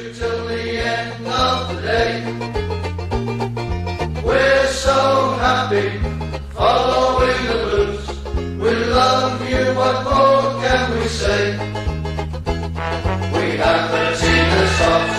you till the end of the day. We're so happy following the blues. We love you, what more can we say? We have the Tina socks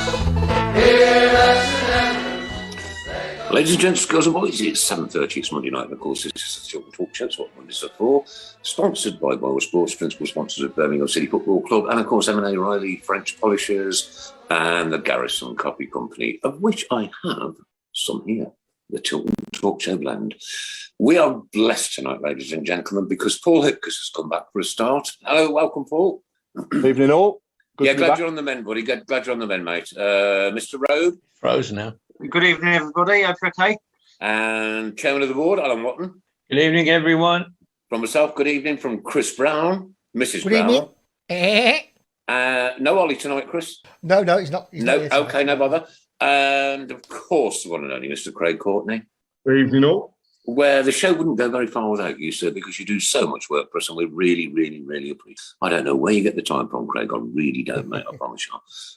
here at St Andrews. Ladies and gents, girls and boys, it's 7:30, it's Monday night, and of course this is the Tilton Talk Show, it's what Mondays are for, sponsored by Boylesports, principal sponsors of Birmingham City Football Club, and of course M.A.Reilly, French polishers, and the Garrison Coffee Company, of which I have some here, the Tilton Talk Show blend. We are blessed tonight, ladies and gentlemen, because Paul Hipkiss has come back for a start. Hello, welcome, Paul. Evening all. Good glad you're on the men, buddy. Glad you're on the men, mate. Mr. Rowe. Frozen now. Good evening, everybody. Hope you're okay. And Chairman of the Board, Alan Watton. Good evening, everyone. From myself, good evening from Chris Browne, Mrs. Good Browne. evening. No Ollie tonight, Chris? No, he's not. He's no, not okay, no bother. And of course, the one and only Mr. Craig Courtney. Good evening all. Where the show wouldn't go very far without you, sir, because you do so much work for us, and we really, really, really appreciate it. I don't know where you get the time from, Craig. I really don't, mate. I promise you.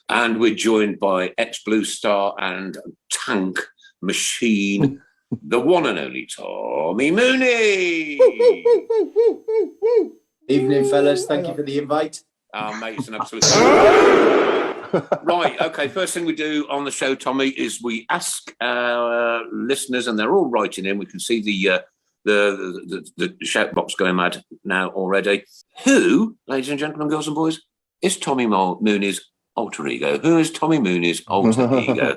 And we're joined by ex-Blue Star and tank machine, the one and only Tommy Mooney. Evening, fellas. Thank you for the invite. Mate, it's an absolute Right, okay, first thing we do on the show, Tommy, is we ask our listeners, and they're all writing in. We can see the shout box going mad now already. Who, ladies and gentlemen, girls and boys, is Tommy Mooney's alter ego? Who is Tommy Mooney's alter ego?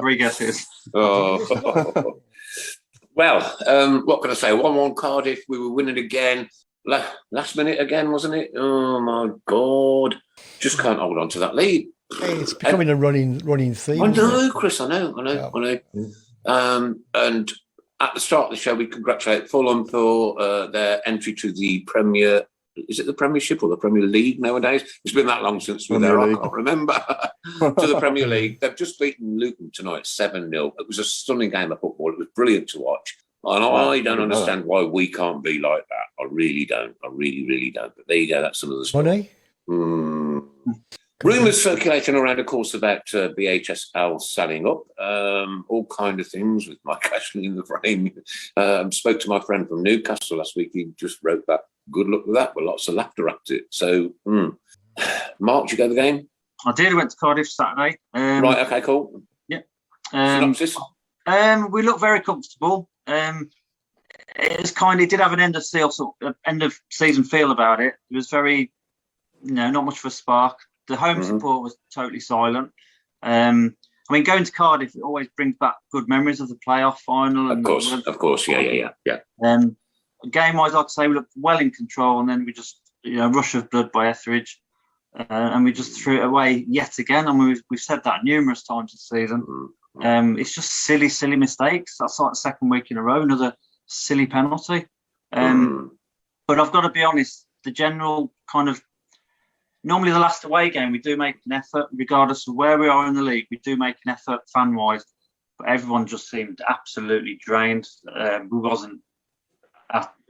3 guesses. Oh. Well, what can I say? 1-1 Cardiff. We were winning again. Last minute again, wasn't it? Oh, my God. Just can't hold on to that lead. It's becoming a running theme. I know, Chris. I know. And at the start of the show, we congratulate Fulham for their entry to the Premier. Is it the Premiership or the Premier League nowadays? It's been that long since we were there, I can't remember. To the Premier League. They've just beaten Luton tonight 7-0. It was a stunning game of football. It was brilliant to watch. And I don't understand why we can't be like that. I really don't. I really, really don't. But there you go. That's another story. Money? Rumours circulating around, of course, about BHSL selling up. All kind of things with Mike Ashley in the frame. Spoke to my friend from Newcastle last week. He just wrote back, good luck with that, with lots of laughter at it. So, Mark, did you go to the game? I did. I went to Cardiff Saturday. Right, okay, cool. Yeah. Synopsis? We looked very comfortable. It was it did have an end of season feel about it. It was very, not much of a spark. The home support was totally silent. Going to Cardiff, it always brings back good memories of the playoff final. Of course, yeah. Game-wise, like I say, we looked well in control, and then we just, rush of blood by Etheridge, and we just threw it away yet again. And we've said that numerous times this season. It's just silly mistakes. That's like the second week in a row, another silly penalty. But I've got to be honest, the general normally the last away game, we do make an effort, regardless of where we are in the league, we do make an effort fan-wise, but everyone just seemed absolutely drained. We wasn't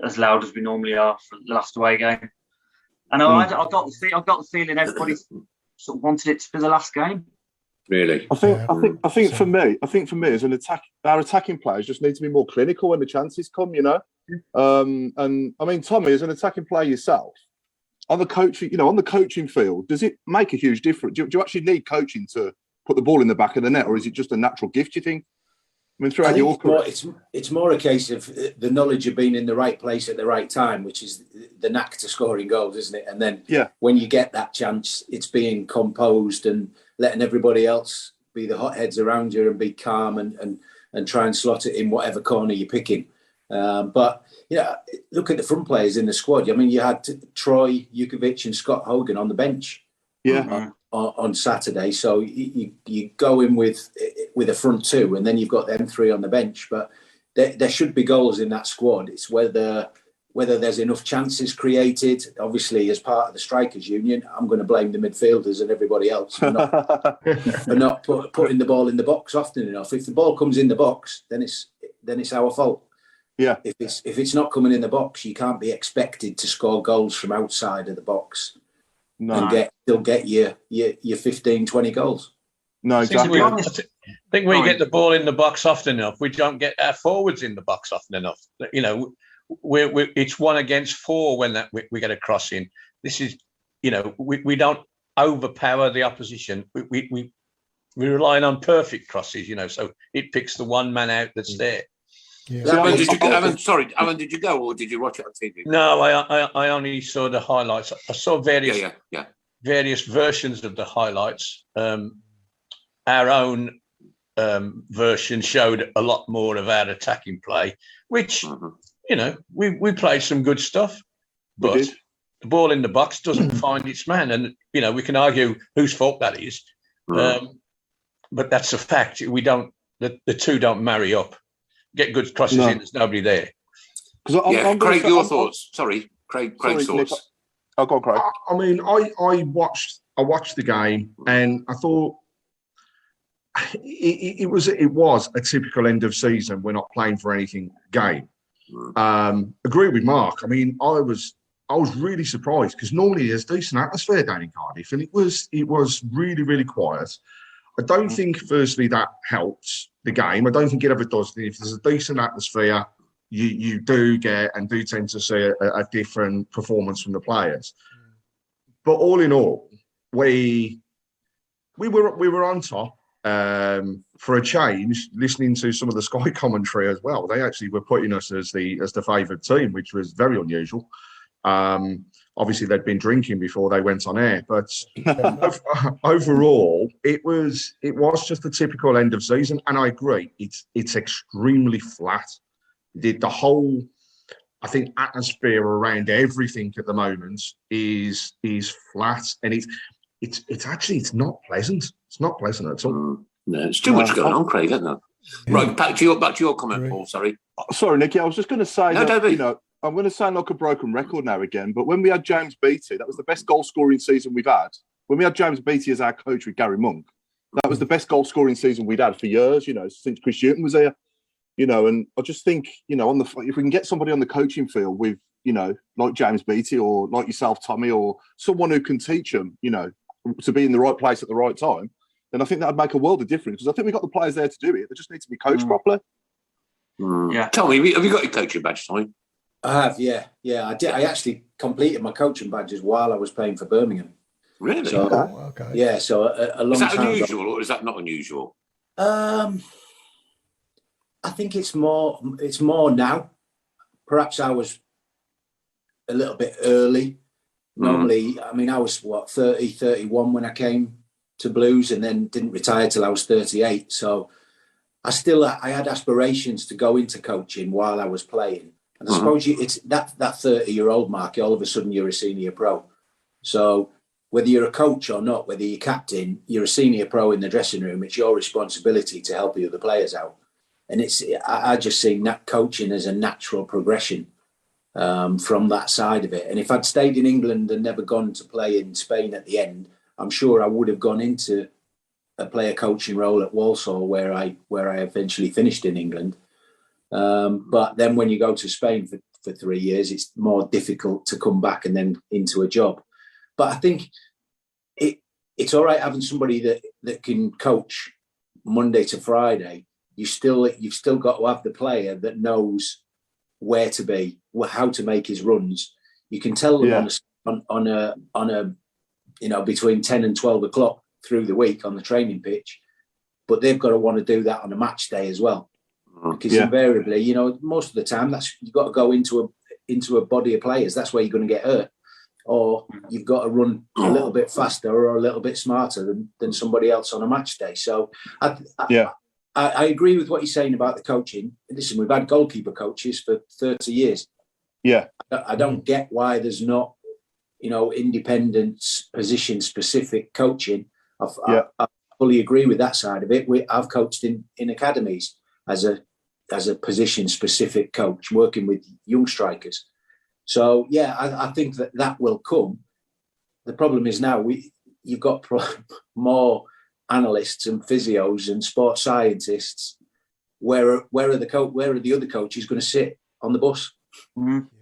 as loud as we normally are for the last away game. And I got the feeling everybody sort of wanted it to be the last game. Really? I think for me as an our attacking players just need to be more clinical when the chances come, And Tommy, as an attacking player yourself, on the coaching field, does it make a huge difference? Do you actually need coaching to put the ball in the back of the net, or is it just a natural gift, do you think? Throughout your career, it's more a case of the knowledge of being in the right place at the right time, which is the knack to scoring goals, isn't it? And then when you get that chance, it's being composed and letting everybody else be the hotheads around you and be calm and try and slot it in whatever corner you're picking. But look at the front players in the squad. You had Troy, Jukovic and Scott Hogan on the bench on Saturday. So you go in with a front two, and then you've got them 3 on the bench. But there should be goals in that squad. It's whether there's enough chances created. Obviously, as part of the strikers' union, I'm going to blame the midfielders and everybody else for not putting the ball in the box often enough. If the ball comes in the box, then it's our fault. Yeah. If it's not coming in the box, you can't be expected to score goals from outside of the box. and still get your 15, 20 goals. No, exactly. I think we get the ball in the box often enough. We don't get our forwards in the box often enough. You know, it's 1 against 4 when we get a cross in. This is, you know, we don't overpower the opposition. We're relying on perfect crosses, you know, so it picks the one man out that's there. Yeah. Alan, did you go or did you watch it on TV? No, I only saw the highlights. I saw various versions of the highlights. Our own version showed a lot more of our attacking play, which, you know, we played some good stuff, but the ball in the box doesn't find its man. And, you know, we can argue whose fault that is. But that's a fact. The two don't marry up. Get good crosses in, there's nobody there. Craig, your thoughts. Sorry, Craig's thoughts. Oh, go on, Craig. I mean, I watched the game and I thought it was a typical end of season. We're not playing for anything game. Agree with Mark. I mean, I was really surprised because normally there's decent atmosphere down in Cardiff, and it was really, really quiet. I don't think, firstly, that helps the game. I don't think it ever does. If there's a decent atmosphere, you do tend to see a different performance from the players. But all in all, we were on top. For a change, listening to some of the Sky commentary as well, they actually were putting us as the favoured team, which was very unusual. Obviously, they'd been drinking before they went on air, but overall, it was just a typical end of season. And I agree, it's extremely flat. The whole, I think, atmosphere around everything at the moment is flat, and it's actually not pleasant. It's not pleasant at all. No, it's too much going on, Craig, isn't there? Right, back to your comment, Paul. Sorry, Nicky. I was just going to say I'm going to sound like a broken record now again, but when we had James Beattie, that was the best goal-scoring season we've had. When we had James Beattie as our coach with Gary Monk, that was the best goal-scoring season we'd had for years, you know, since Chris Hughton was here. You know, and I just think, you know, if we can get somebody on the coaching field with, you know, like James Beattie or like yourself, Tommy, or someone who can teach them, you know, to be in the right place at the right time, then I think that would make a world of difference, because I think we've got the players there to do it. They just need to be coached properly. Yeah. Tommy, have you got your coaching badge, Tommy? I have, yeah. I did. I actually completed my coaching badges while I was playing for Birmingham. Really? So, okay. Yeah, so a long time. Is that unusual or is that not unusual? I think it's more now. Perhaps I was a little bit early. Normally, I mean, I was 30, 31 when I came to Blues, and then didn't retire till I was 38. So I had aspirations to go into coaching while I was playing. And I suppose it's that 30-year-old mark, all of a sudden you're a senior pro. So whether you're a coach or not, whether you're captain, you're a senior pro in the dressing room. It's your responsibility to help the other players out. And I just see that coaching as a natural progression from that side of it. And if I'd stayed in England and never gone to play in Spain at the end, I'm sure I would have gone into a player coaching role at Walsall, where I eventually finished in England. But then when you go to Spain for 3 years, it's more difficult to come back and then into a job. But I think it's all right having somebody that can coach Monday to Friday. You've still got to have the player that knows where to be, how to make his runs. You can tell them on a between 10 and 12 o'clock through the week on the training pitch, but they've got to want to do that on a match day as well. Because invariably, most of the time, you've got to go into a body of players. That's where you're going to get hurt, or you've got to run a little bit faster or a little bit smarter than somebody else on a match day. So, I agree with what you're saying about the coaching. Listen, we've had goalkeeper coaches for 30 years. Yeah, I don't get why there's not, independent position-specific coaching. I fully agree with that side of it. I've coached in academies as a position-specific coach, working with young strikers. So, I think that will come. The problem is now you've got more analysts and physios and sports scientists. Where are the other coaches going to sit on the bus?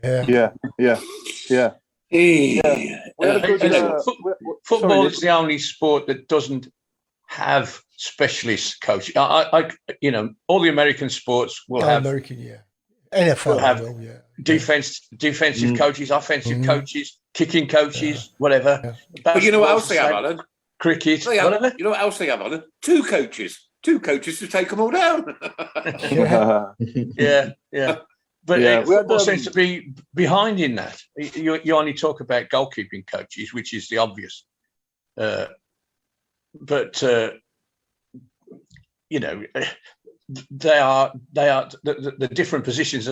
Yeah. Football is the only sport that doesn't have specialist coaches. All the American sports will have NFL have defensive Mm. coaches, offensive coaches, kicking coaches, whatever. Yeah. But you know what else they have, Alan? Cricket, whatever. You know what else they have, Alan? Two coaches to take them all down. yeah. But football seems to be behind in that. You only talk about goalkeeping coaches, which is the obvious. But they are the different positions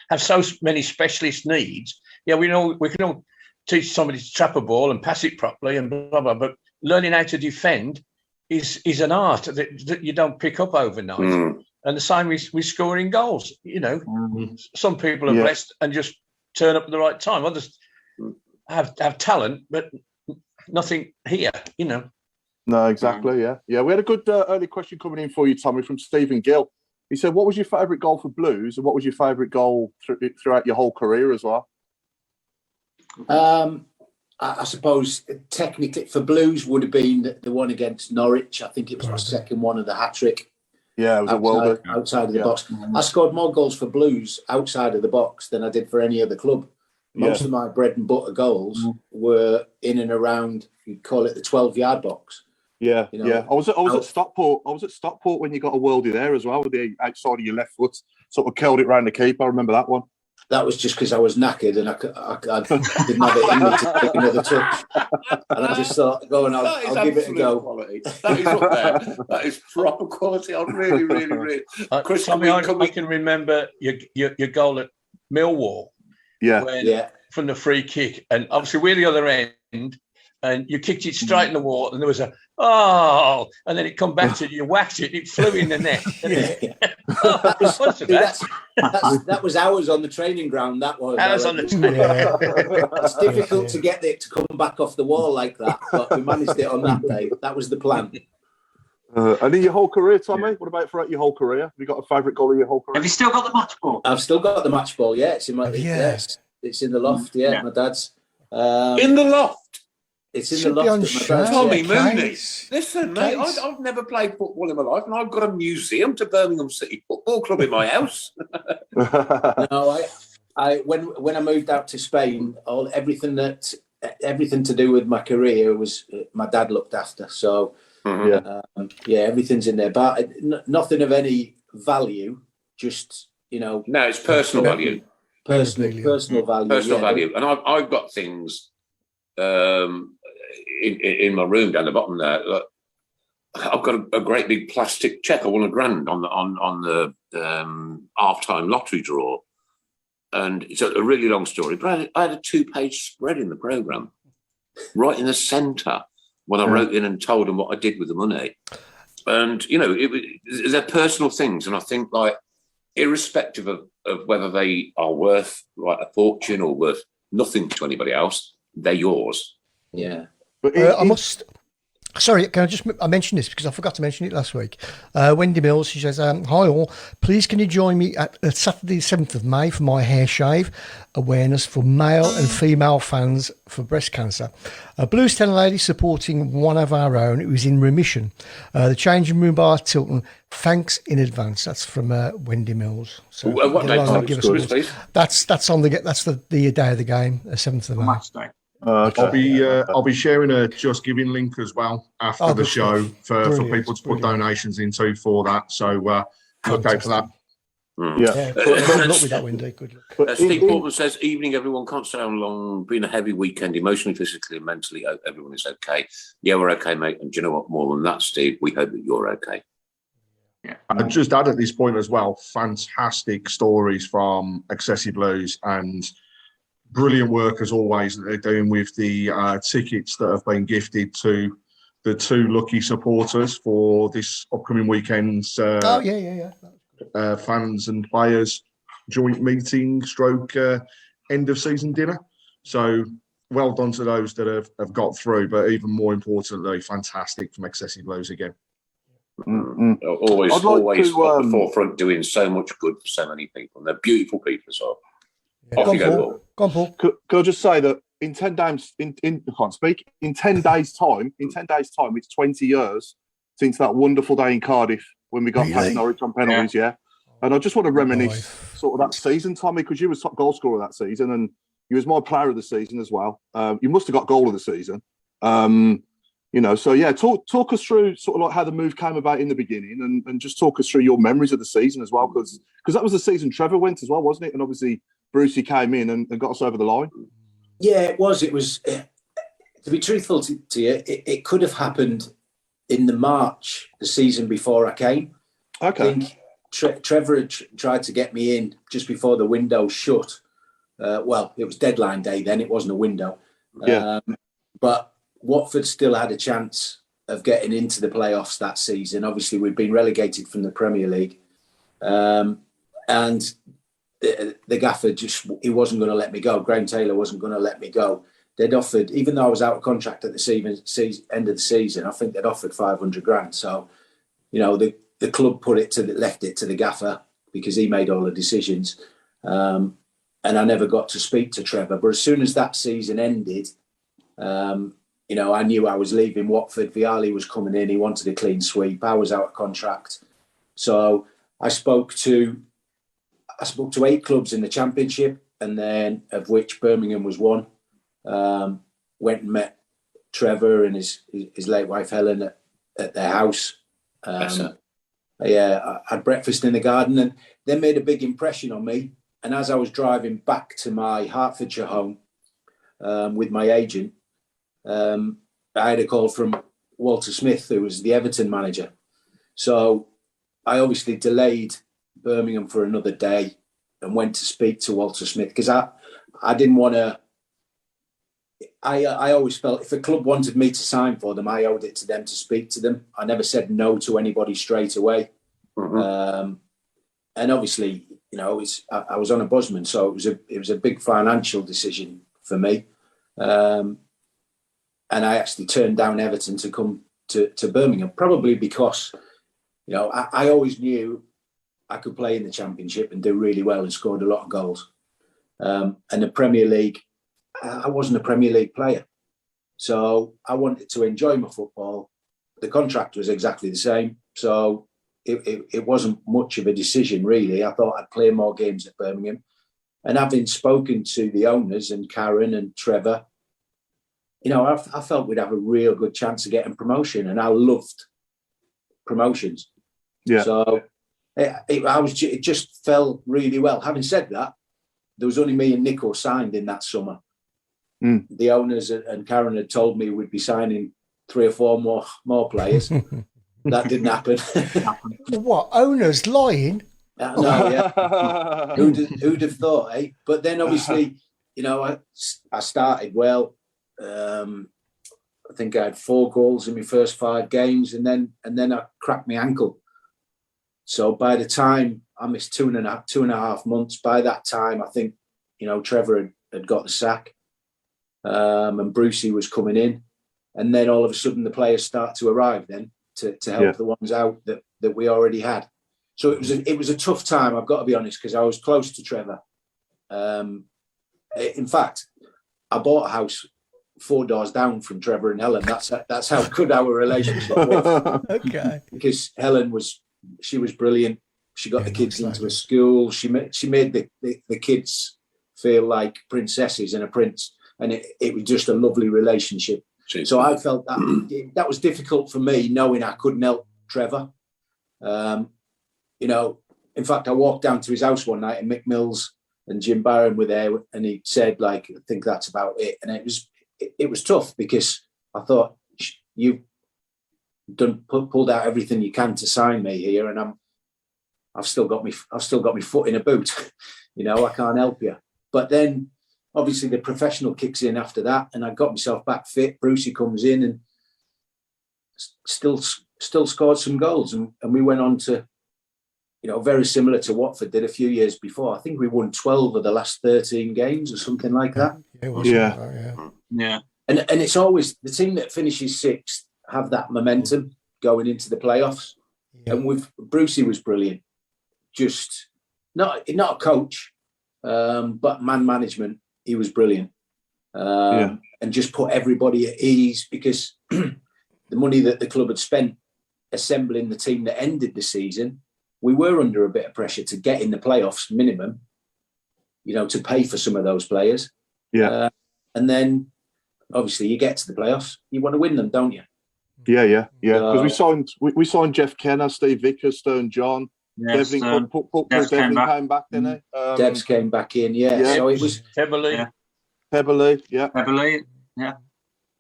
have so many specialist needs. Yeah, we can all teach somebody to trap a ball and pass it properly and blah blah. But learning how to defend is an art that you don't pick up overnight. Mm. And the same with scoring goals. Some people are blessed and just turn up at the right time. Others have talent, but nothing here. No, exactly. Yeah. We had a good early question coming in for you, Tommy, from Stephen Gill. He said, "What was your favourite goal for Blues, and what was your favourite goal throughout your whole career as well?" I suppose technically for Blues would have been the one against Norwich. I think it was my second one of the hat trick. Yeah, it was a world outside of the box. I scored more goals for Blues outside of the box than I did for any other club. Most of my bread and butter goals were in and around, you'd call it the 12-yard box. Yeah. I was at Stockport. I was at Stockport when you got a worldie there as well, with the outside of your left foot, sort of curled it round the keeper. I remember that one. That was just because I was knackered and I didn't have it in me to take another touch. And I just thought, I'll give it a go. Quality. That is up there. That is proper quality. I really. Chris, I can remember your goal at Millwall. From the free kick, and obviously we're the other end, and you kicked it straight in the wall, and there was and then it come back to you, whacked it flew in the net. That was hours on the training ground. That was hours on the training ground. It's difficult to get it to come back off the wall like that, but we managed it on that day. That was the plan. And in your whole career, Tommy, what about throughout your whole career? Have you got a favourite goal in your whole career? Have you still got the match ball? I've still got the match ball. Yeah, it's in my. Yes, it's in the loft. Yeah, my dad's. In the loft. It's in the loft. Tommy Mooney. Listen, mate, I've never played football in my life, and I've got a museum to Birmingham City Football Club in my house. No, when I moved out to Spain, everything to do with my career was my dad looked after. So everything's in there, but nothing of any value. Just No, it's personal value. Personal value. Personal value, and I've got things. In my room down the bottom there, I've got a great big plastic check. I won £1,000 on the half-time lottery draw, and it's a really long story. But I had a 2-page spread in the programme, right in the centre, when I wrote in and told them what I did with the money. And they're personal things, and I think irrespective of whether they are worth a fortune or worth nothing to anybody else, they're yours. Yeah. I must. Sorry, can I mention this because I forgot to mention it last week. Wendy Mills, she says, "Hi all, please can you join me at Saturday 7th of May for my hair shave awareness for male and female fans for breast cancer. A Blues 10 lady supporting one of our own who's in remission. The changing room bar Tilton. Thanks in advance." That's from Wendy Mills. So what day? That's on the day of the game, 7th of May. Match day. I'll be sharing a Just Giving link as well after the show for people to put donations into for that. So look out for that. Good luck with that, Wendy. Good luck. Steve Portman says, "Evening, everyone. Can't stay on long. Been a heavy weekend, emotionally, physically, and mentally. Hope everyone is okay." Yeah, we're okay, mate. And do you know what? More than that, Steve, we hope that you're okay. Yeah, I'd just add at this point as well, fantastic stories from Excessive Blues and brilliant work as always that they're doing with the tickets that have been gifted to the 2 lucky supporters for this upcoming weekend's fans and players joint meeting / end of season dinner. So well done to those that have got through, but even more importantly, fantastic from Excessive Blues again. Always at the forefront, doing so much good for so many people, and they're beautiful people as well. Off you go, Paul. Could I just say that in 10 days, I can't speak. In 10 days' time, it's 20 years since that wonderful day in Cardiff when we got past Norwich on penalties. Yeah. And I just want to reminisce sort of that season, Tommy, because you was top goal scorer that season, and you was my player of the season as well. You must have got goal of the season. So yeah, talk us through sort of like how the move came about in the beginning, and just talk us through your memories of the season as well, because that was the season Trevor went as well, wasn't it? And obviously Brucey came in and got us over the line. Yeah, it was. It was. To be truthful to you, it could have happened in the March, the season before I came. Okay. I think Trevor had tried to get me in just before the window shut. Well, it was deadline day then. It wasn't a window. Yeah. But Watford still had a chance of getting into the playoffs that season. Obviously, we'd been relegated from the Premier League. And the gaffer he wasn't going to let me go. Graham Taylor wasn't going to let me go. They'd offered, even though I was out of contract at the end of the season, I think they'd offered 500 grand. So, the club left it to the gaffer because he made all the decisions. And I never got to speak to Trevor. But as soon as that season ended, I knew I was leaving Watford. Vialli was coming in. He wanted a clean sweep. I was out of contract. So I spoke to 8 clubs in the Championship, and then of which Birmingham was one. Went and met Trevor and his late wife Helen at their house. I had breakfast in the garden, and they made a big impression on me. And as I was driving back to my Hertfordshire home with my agent, I had a call from Walter Smith, who was the Everton manager. So I obviously delayed Birmingham for another day and went to speak to Walter Smith because I didn't want to. I always felt if a club wanted me to sign for them, I owed it to them to speak to them. I never said no to anybody straight away. Mm-hmm. And obviously, I was on a Busman, so it was a big financial decision for me. And I actually turned down Everton to come to Birmingham, probably because, I always knew I could play in the Championship and do really well and scored a lot of goals. And the Premier League, I wasn't a Premier League player. So I wanted to enjoy my football. The contract was exactly the same. So it wasn't much of a decision, really. I thought I'd play more games at Birmingham. And having spoken to the owners and Karen and Trevor, I felt we'd have a real good chance of getting promotion. And I loved promotions. Yeah. So it just felt really well. Having said that, there was only me and Nico signed in that summer. Mm. The owners and Karen had told me we'd be signing 3 or 4 more players. That didn't happen. What, owners lying? No, yeah. Who'd have thought, eh? But then obviously, I started well. I think I had 4 goals in my first 5 games, and then I cracked my ankle. So by the time I missed 2.5 months, by that time I think Trevor had got the sack, and Brucey was coming in, and then all of a sudden the players start to arrive then to help the ones out that we already had. So it was a tough time, I've got to be honest, because I was close to Trevor. In fact, I bought a house 4 doors down from Trevor and Helen. That's how good our relationship was. Okay. Because Helen was brilliant. She got the kids into a school. She made the kids feel like princesses and a prince, and it was just a lovely relationship. Jeez. So I felt that was difficult for me, knowing I couldn't help Trevor. In fact, I walked down to his house one night and Mick Mills and Jim Barron were there, and he said, I think that's about it. And it was tough because I thought, you've pulled out everything you can to sign me here, and I've still got my foot in a boot. I can't help you. But then obviously the professional kicks in after that, and I got myself back fit. Brucey comes in and still scored some goals, and we went on to, very similar to Watford did a few years before. I think we won 12 of the last 13 games or something like that. Yeah. And it's always the team that finishes 6th have that momentum going into the playoffs. Yeah. And Brucey was brilliant. Just not a coach. But man management, he was brilliant. And just put everybody at ease, because the money that the club had spent assembling the team that ended the season, we were under a bit of pressure to get in the playoffs minimum, to pay for some of those players. Yeah. And then obviously you get to the playoffs, you want to win them, don't you? Yeah. Because we signed Jeff Kenner, Steve Vickers, Stern John. Devlin came back, didn't he? Devs came back in, So it was Pebbly,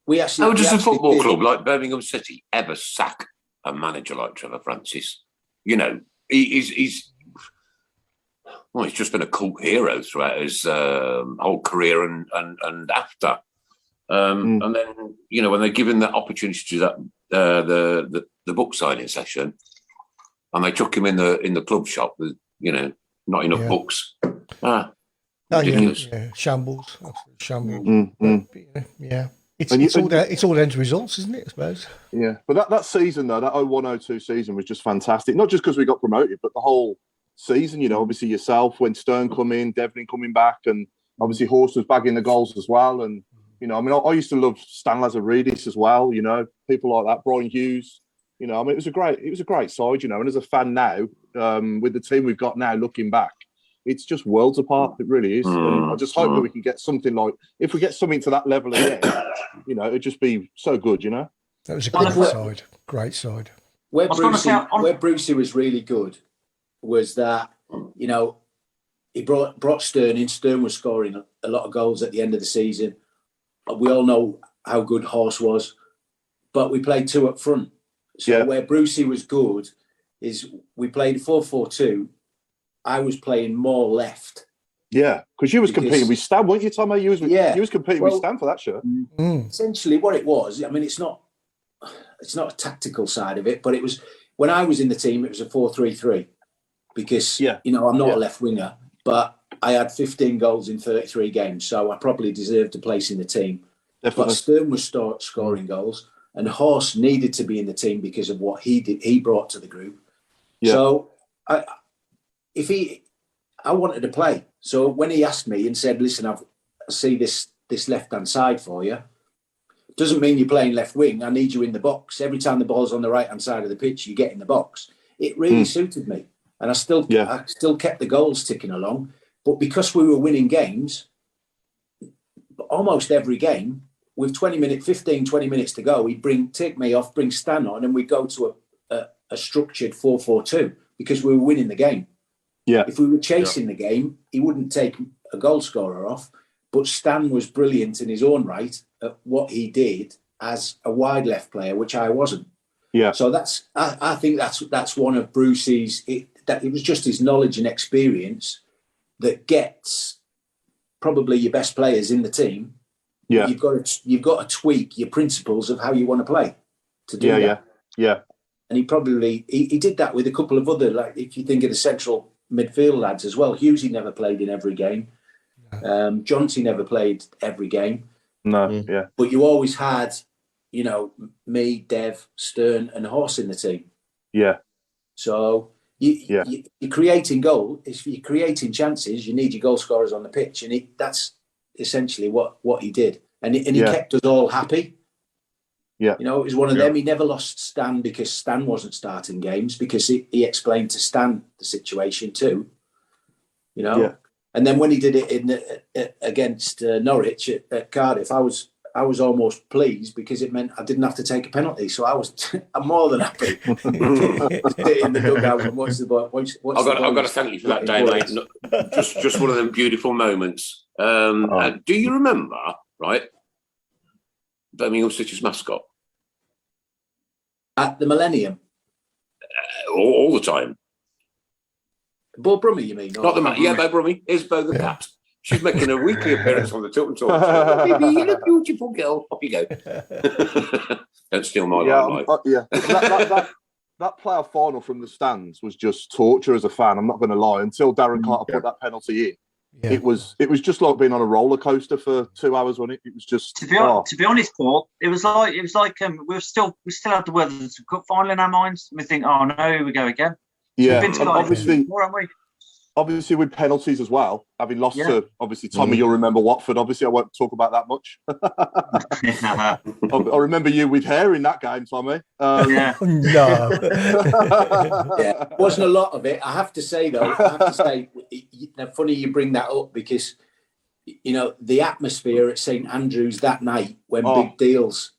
We actually. How does a football club like Birmingham City ever sack a manager like Trevor Francis? He's just been a cult hero throughout his whole career and after. And then, when they're given that opportunity to do that, the book signing session, and they chuck him in the club shop with, not enough books. Shambles. It's all down to results, isn't it, I suppose? Yeah, but that season, though, that 01-02 season was just fantastic. Not just because we got promoted, but the whole season, obviously yourself, when Stern come in, Devlin coming back, and obviously Horst was bagging the goals as well. And, I used to love Stan Lazaridis as well, people like that, Brian Hughes. It was a great side, and as a fan now, with the team we've got now, looking back, it's just worlds apart. It really is. And I just hope that we can get something like, if we get something to that level again, it'd just be so good, That was a great side. Where Brucey was really good was that, he brought Stern in. Stern was scoring a lot of goals at the end of the season. We all know how good Horst was, but we played two up front. So where Brucey was good is we played 4-4-2. I was playing more left. Yeah, because you was competing with Stan, weren't you, Tommy? You was competing with Stan for that shirt. Essentially, what it was, it's not a tactical side of it, but it was, when I was in the team, it was a 4-3-3, because I'm not a left winger, but I had 15 goals in 33 games, so I probably deserved a place in the team. Definitely. But Stern was scoring goals, and Horst needed to be in the team because of what he brought to the group. Yeah. So I wanted to play. So when he asked me and said, listen, I see this left-hand side for you, doesn't mean you're playing left wing. I need you in the box. Every time the ball's on the right-hand side of the pitch, you get in the box. It really suited me. And I still kept the goals ticking along. But because we were winning games, almost every game, with 15, 20 minutes to go, he'd take me off, bring Stan on, and we'd go to a structured 4-4-2 because we were winning the game. Yeah. If we were chasing the game, he wouldn't take a goal scorer off. But Stan was brilliant in his own right at what he did as a wide left player, which I wasn't. Yeah. So I think that's one of Brucey's. It was just his knowledge and experience that gets probably your best players in the team. Yeah. You've got to tweak your principles of how you want to play to do that. Yeah. And he did that with a couple of other, like if you think of the central midfield lads as well. Hughesy never played in every game. Jonty never played every game. No, yeah. But you always had, me, Dev, Stern, and Horst in the team. Yeah. So you're creating goal. If you're creating chances, you need your goal scorers on the pitch, and that's essentially what he did. And he kept us all happy. Yeah. It was one of them. He never lost Stan because Stan wasn't starting games, because he explained to Stan the situation too. Yeah. And then when he did it against Norwich at Cardiff, I was almost pleased because it meant I didn't have to take a penalty. So I'm more than happy. Sit in the dugout and watch the ball. I've got to thank you for that day, mate. Just one of them beautiful moments. Do you remember, right, Birmingham City's mascot? At the Millennium? All the time. Bo Brummie, you mean? Not the man. Yeah, Bo Brummie. Here's Bo the cat. She's making a weekly appearance on the Tilton Talk Show. Baby, you're a beautiful girl. Off you go. Don't steal my limelight. That playoff final from the stands was just torture as a fan. I'm not going to lie. Until Darren Carter put that penalty in, it was just like being on a roller coaster for 2 hours, wasn't it? It was just to be honest, Paul. It was like we still had the Weatherden Cup final in our minds. We think, oh no, here we go again. Yeah, obviously, more, haven't we? obviously with penalties as well, having lost to, obviously, Tommy, you'll remember Watford. Obviously, I won't talk about that much. I remember you with hair in that game, Tommy. No. Wasn't a lot of it. I have to say, though, funny you bring that up because, you know, the atmosphere at St Andrews that night when Big Deals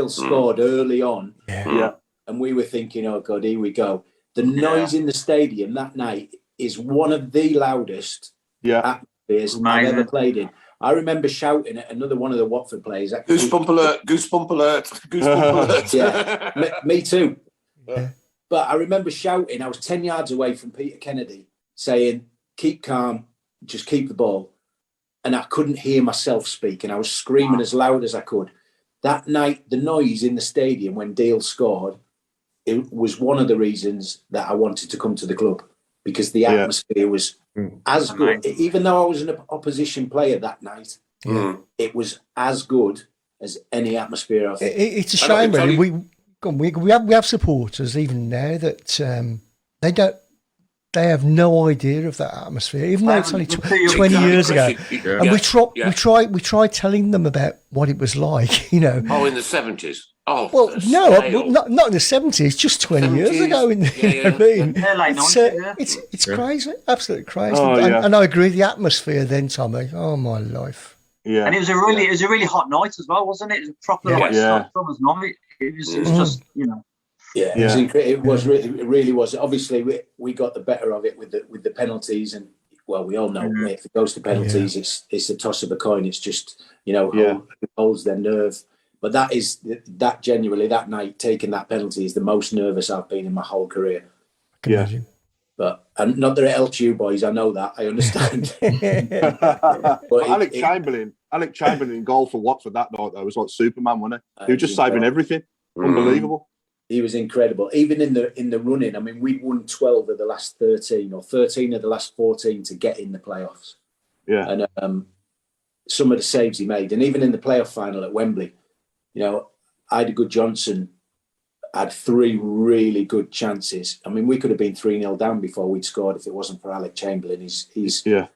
scored early on, and we were thinking, oh, God, here we go. The noise in the stadium that night is one of the loudest atmospheres I've ever played in. I remember shouting at another one of the Watford players. Goosebump alert, goosebump alert, goosebump alert. Me too. Yeah. But I remember shouting, I was 10 yards away from Peter Kennedy, saying, keep calm, just keep the ball. And I couldn't hear myself speak, and I was screaming as loud as I could. That night, the noise in the stadium when Deal scored, it was one of the reasons that I wanted to come to the club, because the atmosphere was as good. Even though I was an opposition player that night, it was as good as any atmosphere I've. It's a shame, really. We have supporters even now that they have no idea of that atmosphere, even though it's only 20 years ago. And we try telling them about what it was like, you know. Oh, in the 70s. Oh, well, no, not in the 70s, just 20 years ago. You know what I mean? It's crazy, absolutely crazy. And I agree, the atmosphere then, Tommy, oh my life. Yeah. And it was a really hot night as well, wasn't it? It was a proper summer's night. It was just, you know. Yeah, it really was. Obviously, we got the better of it with the penalties, and well, we all know if it goes to penalties, it's a toss of a coin. It's just, you know, who holds their nerve. But that genuinely that night taking that penalty is the most nervous I've been in my whole career. I can imagine. But and not that it helps you boys, I know that, I understand. But Alec Chamberlain in goal for Watford that night though was like Superman, wasn't he? He was just saving everything. Unbelievable. He was incredible. Even in the running, I mean, we'd won 12 of the last 13 or 13 of the last 14 to get in the playoffs. Yeah. And some of the saves he made, and even in the playoff final at Wembley, you know, Ida Good Johnson had 3 really good chances. I mean, we could have been 3-0 down before we'd scored if it wasn't for Alec Chamberlain. He's you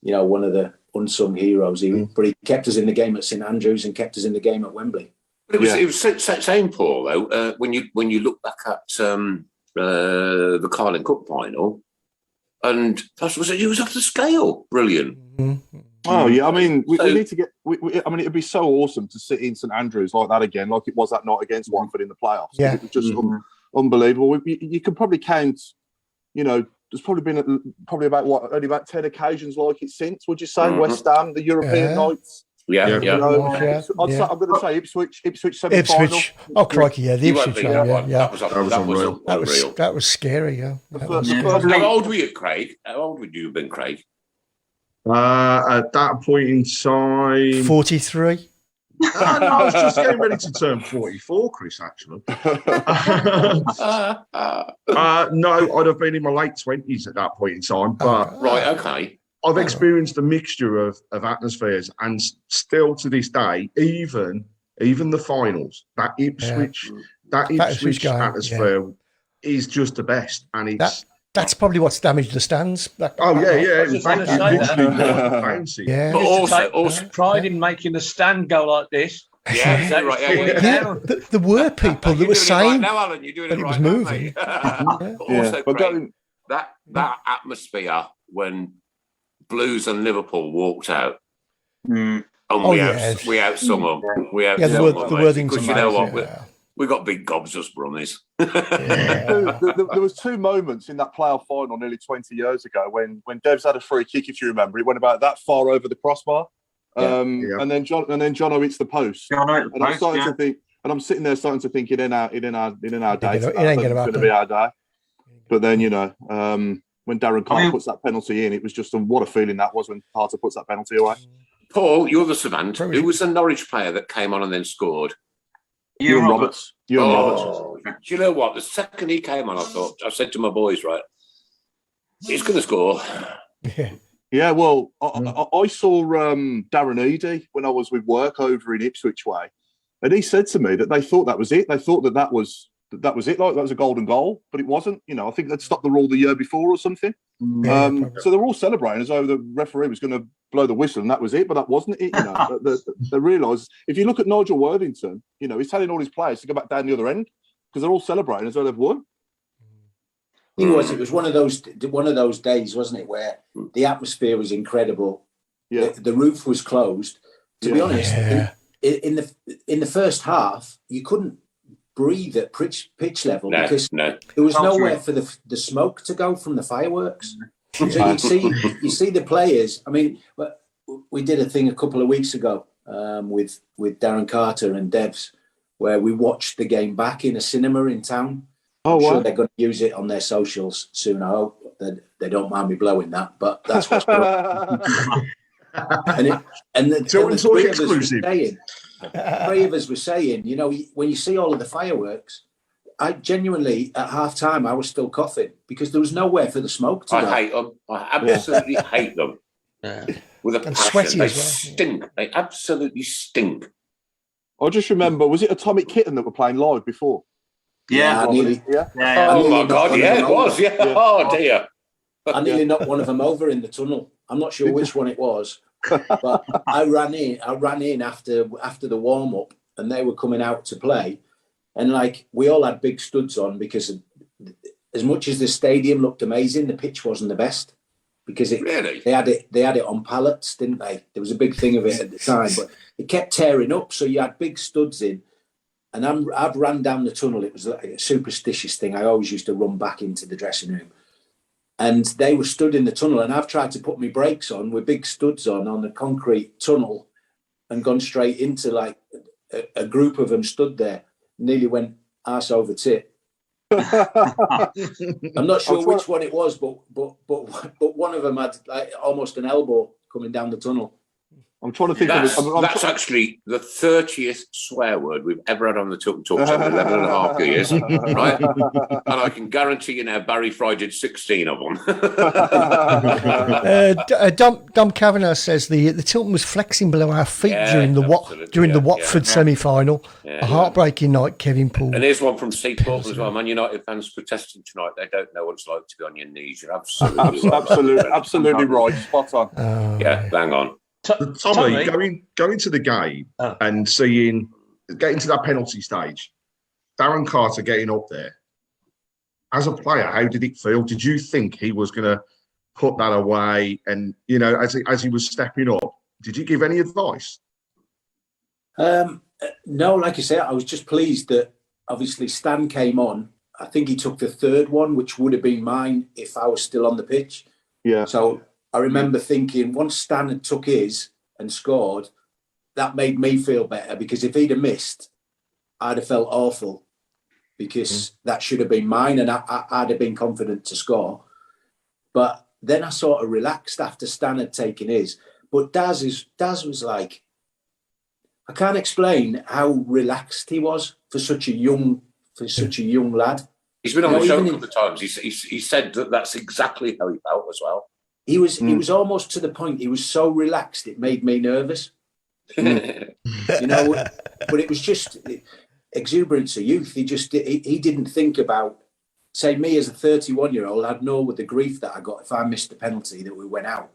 know, one of the unsung heroes. But he kept us in the game at St Andrews and kept us in the game at Wembley. But it was same, Paul, though, when you look back at the Carling Cup final, and it was off the scale. Brilliant. Oh, yeah. I mean, we need to get... I mean, it'd be so awesome to sit in St Andrews like that again, like it was that night against Watford in the playoffs. Yeah. It was just unbelievable. You could probably count, you know, there's probably been only about 10 occasions like it since, would you say? West Ham, the European nights. I'm going to say Ipswich semi-final. Oh, crikey, the Ipswich one. That was scary, yeah. How old were you, Craig? How old would you have been, Craig? At that point in time... 43. No, I was just getting ready to turn 44, Chris, actually. No, I'd have been in my late 20s at that point in time. But right, okay. I've experienced a mixture of atmospheres, and still to this day, even the finals, that Ipswich atmosphere is just the best, and that's probably what's damaged the stands. It was fancy. Yeah, but also pride in making the stand go like this. Yeah, there were people that were saying now, Alan, you're doing it was moving. Also, Craig, that atmosphere when Blues and Liverpool walked out, and we outsung them. We outsung them because you know what, we got big gobs us Brummies. There was 2 moments in that playoff final nearly 20 years ago when Devs had a free kick, if you remember. It went about that far over the crossbar, and then Jono hits the post. And I'm starting to think, and I'm sitting there starting to think, it ain't our day. It ain't going to be our day. But then, you know, when Darren Carter puts that penalty in, it was just what a feeling that was when Carter puts that penalty away. Paul, you're the savant. Who was the Norwich player that came on and then scored? Ewan Roberts. Do you know what? The second he came on, I said to my boys, right, he's going to score. Yeah, well, I saw Darren Eady when I was with work over in Ipswich way, and he said to me that they thought that was it. They thought that was that was it. Like that was a golden goal, but it wasn't. You know, I think they'd stopped the rule the year before or something. So they were all celebrating as though the referee was going to blow the whistle, and that was it. But that wasn't it. You know, they realised if you look at Nigel Worthington, you know, he's telling all his players to go back down the other end because they're all celebrating as though they've won. It was one of those days, wasn't it, where the atmosphere was incredible. Yeah, the roof was closed. To be honest, in the first half, you couldn't breathe at pitch level because there was nowhere for the smoke to go from the fireworks. So you see the players. I mean, we did a thing a couple of weeks ago with Darren Carter and Devs, where we watched the game back in a cinema in town. I'm sure they're going to use it on their socials soon. I hope that they don't mind me blowing that, but that's what's and the three of us were saying, you know, when you see all of the fireworks, I genuinely, at half time, I was still coughing because there was nowhere for the smoke to go. I hate them. I absolutely hate them. Yeah. With a passion. They stink. They absolutely stink. I just remember, was it Atomic Kitten that were playing live before? Yeah. Oh, my God. Yeah, it was. Yeah. Oh, dear. I nearly knocked one of them over in the tunnel. I'm not sure which one it was, but I ran in after the warm up, and they were coming out to play, and like we all had big studs on because as much as the stadium looked amazing, the pitch wasn't the best because they had it on pallets, didn't they? There was a big thing of it at the time, but it kept tearing up, so you had big studs in. And I've ran down the tunnel. It was like a superstitious thing. I always used to run back into the dressing room. And they were stood in the tunnel, and I've tried to put my brakes on with big studs on the concrete tunnel and gone straight into like a group of them stood there. Nearly went arse over tit. I'm not sure which one it was, but one of them had like almost an elbow coming down the tunnel. I'm trying to think that's actually the 30th swear word we've ever had on the Tilton Talk Show in 11 and a half years, right? And I can guarantee you now Barry Fry did 16 of them. Dom Kavanagh says the Tilton was flexing below our feet during the Watford semi-final. A heartbreaking night, Kevin Poole. And here's one from Steve Portland as well. Man United fans protesting tonight. They don't know what it's like to be on your knees. You're absolutely right. Spot on. Bang on. Tommy, going to the game and getting to that penalty stage, Darren Carter getting up there. As a player, how did it feel? Did you think he was going to put that away? And, you know, as he was stepping up, did you give any advice? No, like I say, I was just pleased that obviously Stan came on. I think he took the third one, which would have been mine if I was still on the pitch. Yeah. So I remember thinking once Stan had took his and scored, that made me feel better because if he'd have missed, I'd have felt awful because that should have been mine and I'd have been confident to score. But then I sort of relaxed after Stan had taken his. But Daz was like, I can't explain how relaxed he was for such a young lad. He's been on the show a couple of times. He said that's exactly how he felt as well. He was almost to the point. He was so relaxed it made me nervous. You know, but it was just exuberance of youth. He didn't think about, say, me as a 31-year-old. I'd know with the grief that I got if I missed the penalty that we went out.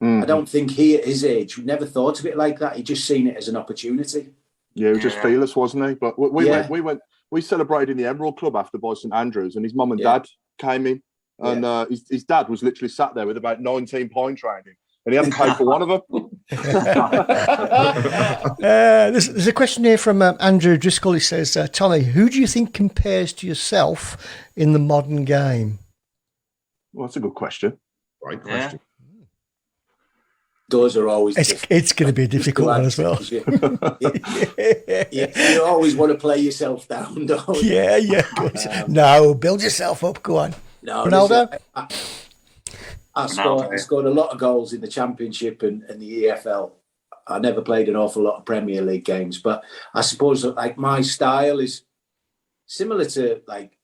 I don't think he, at his age, never thought of it like that. He just seen it as an opportunity. Yeah, he was just fearless, wasn't he? But we celebrated in the Emerald Club after by St Andrews, and his mum and dad came in. And his dad was literally sat there with about 19 points around him, and he hadn't paid for one of them. There's a question here from Andrew Driscoll. He says, Tommy, who do you think compares to yourself in the modern game? Well, that's a good question. Great question. Those are always... It's going to be a difficult one as well. You always want to play yourself down, don't you? Yeah. No, build yourself up. Go on. No, Ronaldo? I scored a lot of goals in the Championship and the EFL. I never played an awful lot of Premier League games, but I suppose that, like, my style is similar to like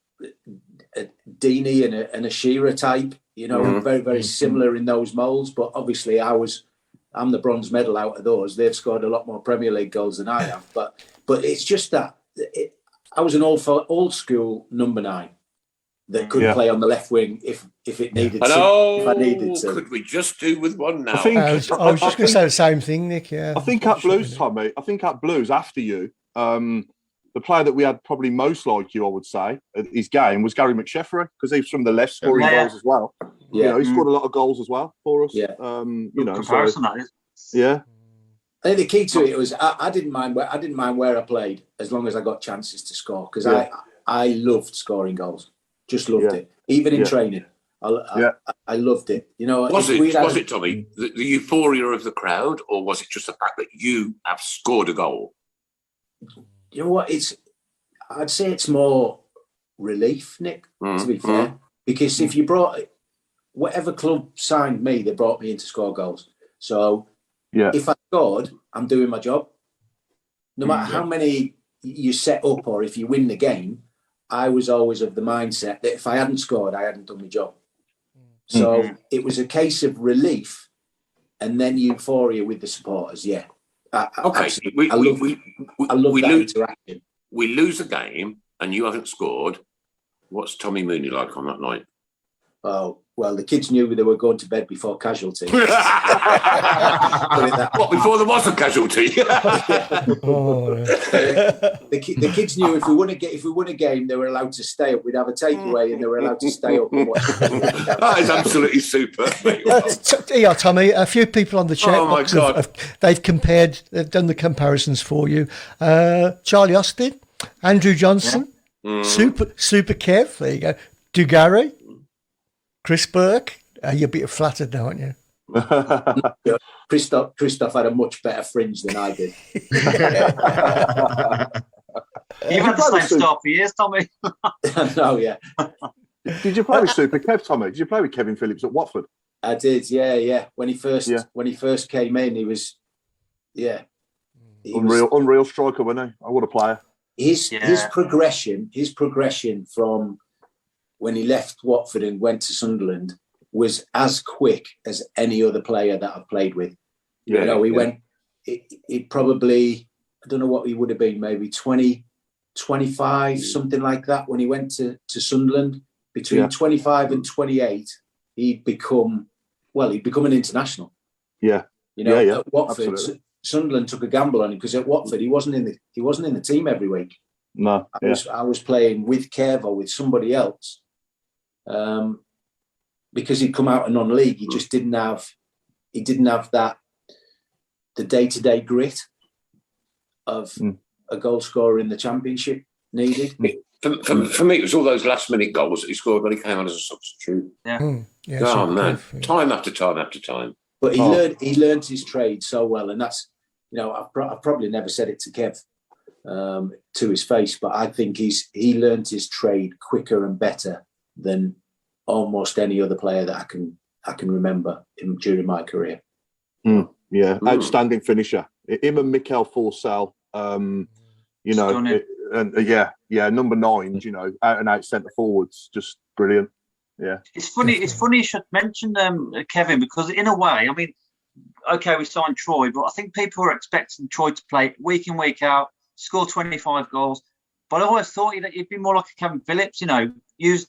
a Deeney and a Shearer type. You know, very, very similar in those moulds. But obviously, I'm the bronze medal out of those. They've scored a lot more Premier League goals than I have. But it's just that I was an old school number 9 that could play on the left wing if it needed to. If I needed to. Could we just do with one now? I was just going to say the same thing, Nick. Yeah. I think at Blues, Tommy. I think at Blues after you, the player that we had probably most like you, I would say, at his game was Gary McSheffrey, because he's from the left scoring goals as well. Yeah, you know, he scored a lot of goals as well for us. Yeah, you know, comparison that is. Yeah. I think the key to it was I didn't mind where I played as long as I got chances to score, because I loved scoring goals, just loved it. Even in training, I loved it. You know, was it Tommy the euphoria of the crowd, or was it just the fact that you have scored a goal? You know what? I'd say it's more relief, Nick. To be fair, because if you brought whatever club signed me, they brought me in to score goals. So if I scored, I'm doing my job. No matter how many you set up or if you win the game, I was always of the mindset that if I hadn't scored, I hadn't done my job. So it was a case of relief and then euphoria with the supporters. Yeah. Okay. We lose a game and you haven't scored. What's Tommy Mooney like on that night? Oh, well, the kids knew they were going to bed before casualty. What, before there was a casualty? The kids knew if we won a game, they were allowed to stay up. We'd have a takeaway and they were allowed to stay up and watch. That is absolutely super. Yeah, Tommy, a few people on the chat box they've done the comparisons for you. Charlie Austin, Andrew Johnson, Super Kev, there you go, Dugarry, Chris Burke. You're a bit flattered now, aren't you? Christoph had a much better fringe than I did. You've had the same start for years, Tommy. No, yeah. Did you play with Super Kev, Tommy? Did you play with Kevin Phillips at Watford? I did, yeah. When he first came in, he was unreal striker, wasn't he? Oh, what a player. His progression from when he left Watford and went to Sunderland was as quick as any other player that I've played with. Yeah, went, it probably, I don't know what he would have been, maybe 20, 25, something like that. When he went to Sunderland, between 25 and 28, he'd become an international. Yeah. At Watford, absolutely. Sunderland took a gamble on him because at Watford, he wasn't in the team every week. No. I was playing with Kev or with somebody else. Because he'd come out of non-league, he just didn't have that, the day-to-day grit of a goal scorer in the Championship needed. For me, it was all those last-minute goals that he scored when he came on as a substitute. Yeah. Man, time after time after time. But he learned his trade so well, and that's, I've probably never said it to Kev to his face, but I think he learned his trade quicker and better than almost any other player that I can remember during my career. Outstanding finisher. Him and Mikel Forsell, number 9, out and out centre forwards, just brilliant. Yeah, it's funny you should mention Kevin, because in a way, I mean, okay, we signed Troy, but I think people were expecting Troy to play week in, week out, score 25 goals. But I always thought he'd be more like a Kevin Phillips, used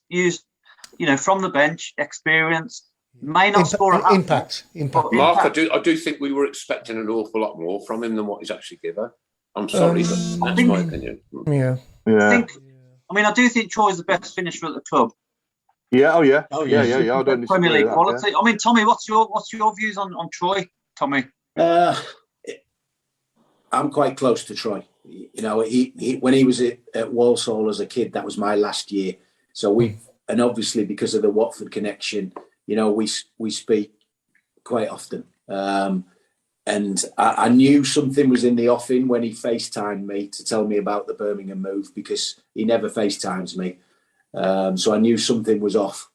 from the bench, experience, may not score a impact. Mark, I do think we were expecting an awful lot more from him than what he's actually given. I'm sorry, but that's my opinion. Yeah. I do think Troy's the best finisher at the club. Yeah. I don't Premier League quality. Yeah. I mean, Tommy, what's your views on Troy, Tommy? I'm quite close to Troy. He when he was at Walsall as a kid, that was my last year. So and obviously because of the Watford connection, we speak quite often. And I knew something was in the offing when he FaceTimed me to tell me about the Birmingham move, because he never FaceTimes me. So I knew something was off.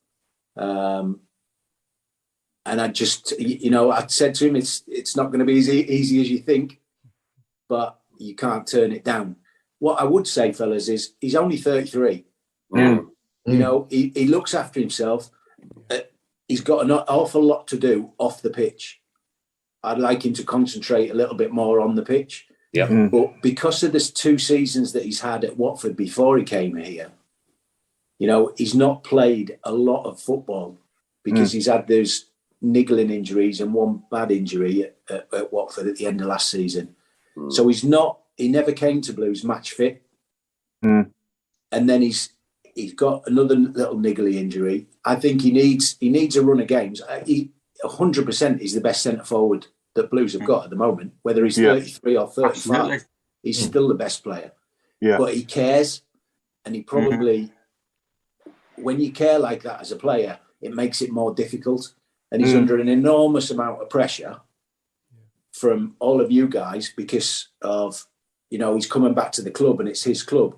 And I just, I said to him, it's not going to be as easy as you think, but you can't turn it down. What I would say, fellas, is he's only 33. He looks after himself. He's got an awful lot to do off the pitch. I'd like him to concentrate a little bit more on the pitch. Yeah. But because of the 2 seasons that he's had at Watford before he came here, you know, he's not played a lot of football because he's had those niggling injuries and one bad injury at Watford at the end of last season. So he never came to Blues match fit. And then he's got another little niggly injury. I think he needs a run of games. 100% he's the best centre forward that Blues have got at the moment. Whether he's 33 or 35, Absolutely. he's still the best player. Yeah. But he cares, and he probably, when you care like that as a player, it makes it more difficult. And he's under an enormous amount of pressure from all of you guys because of, you know, he's coming back to the club and it's his club.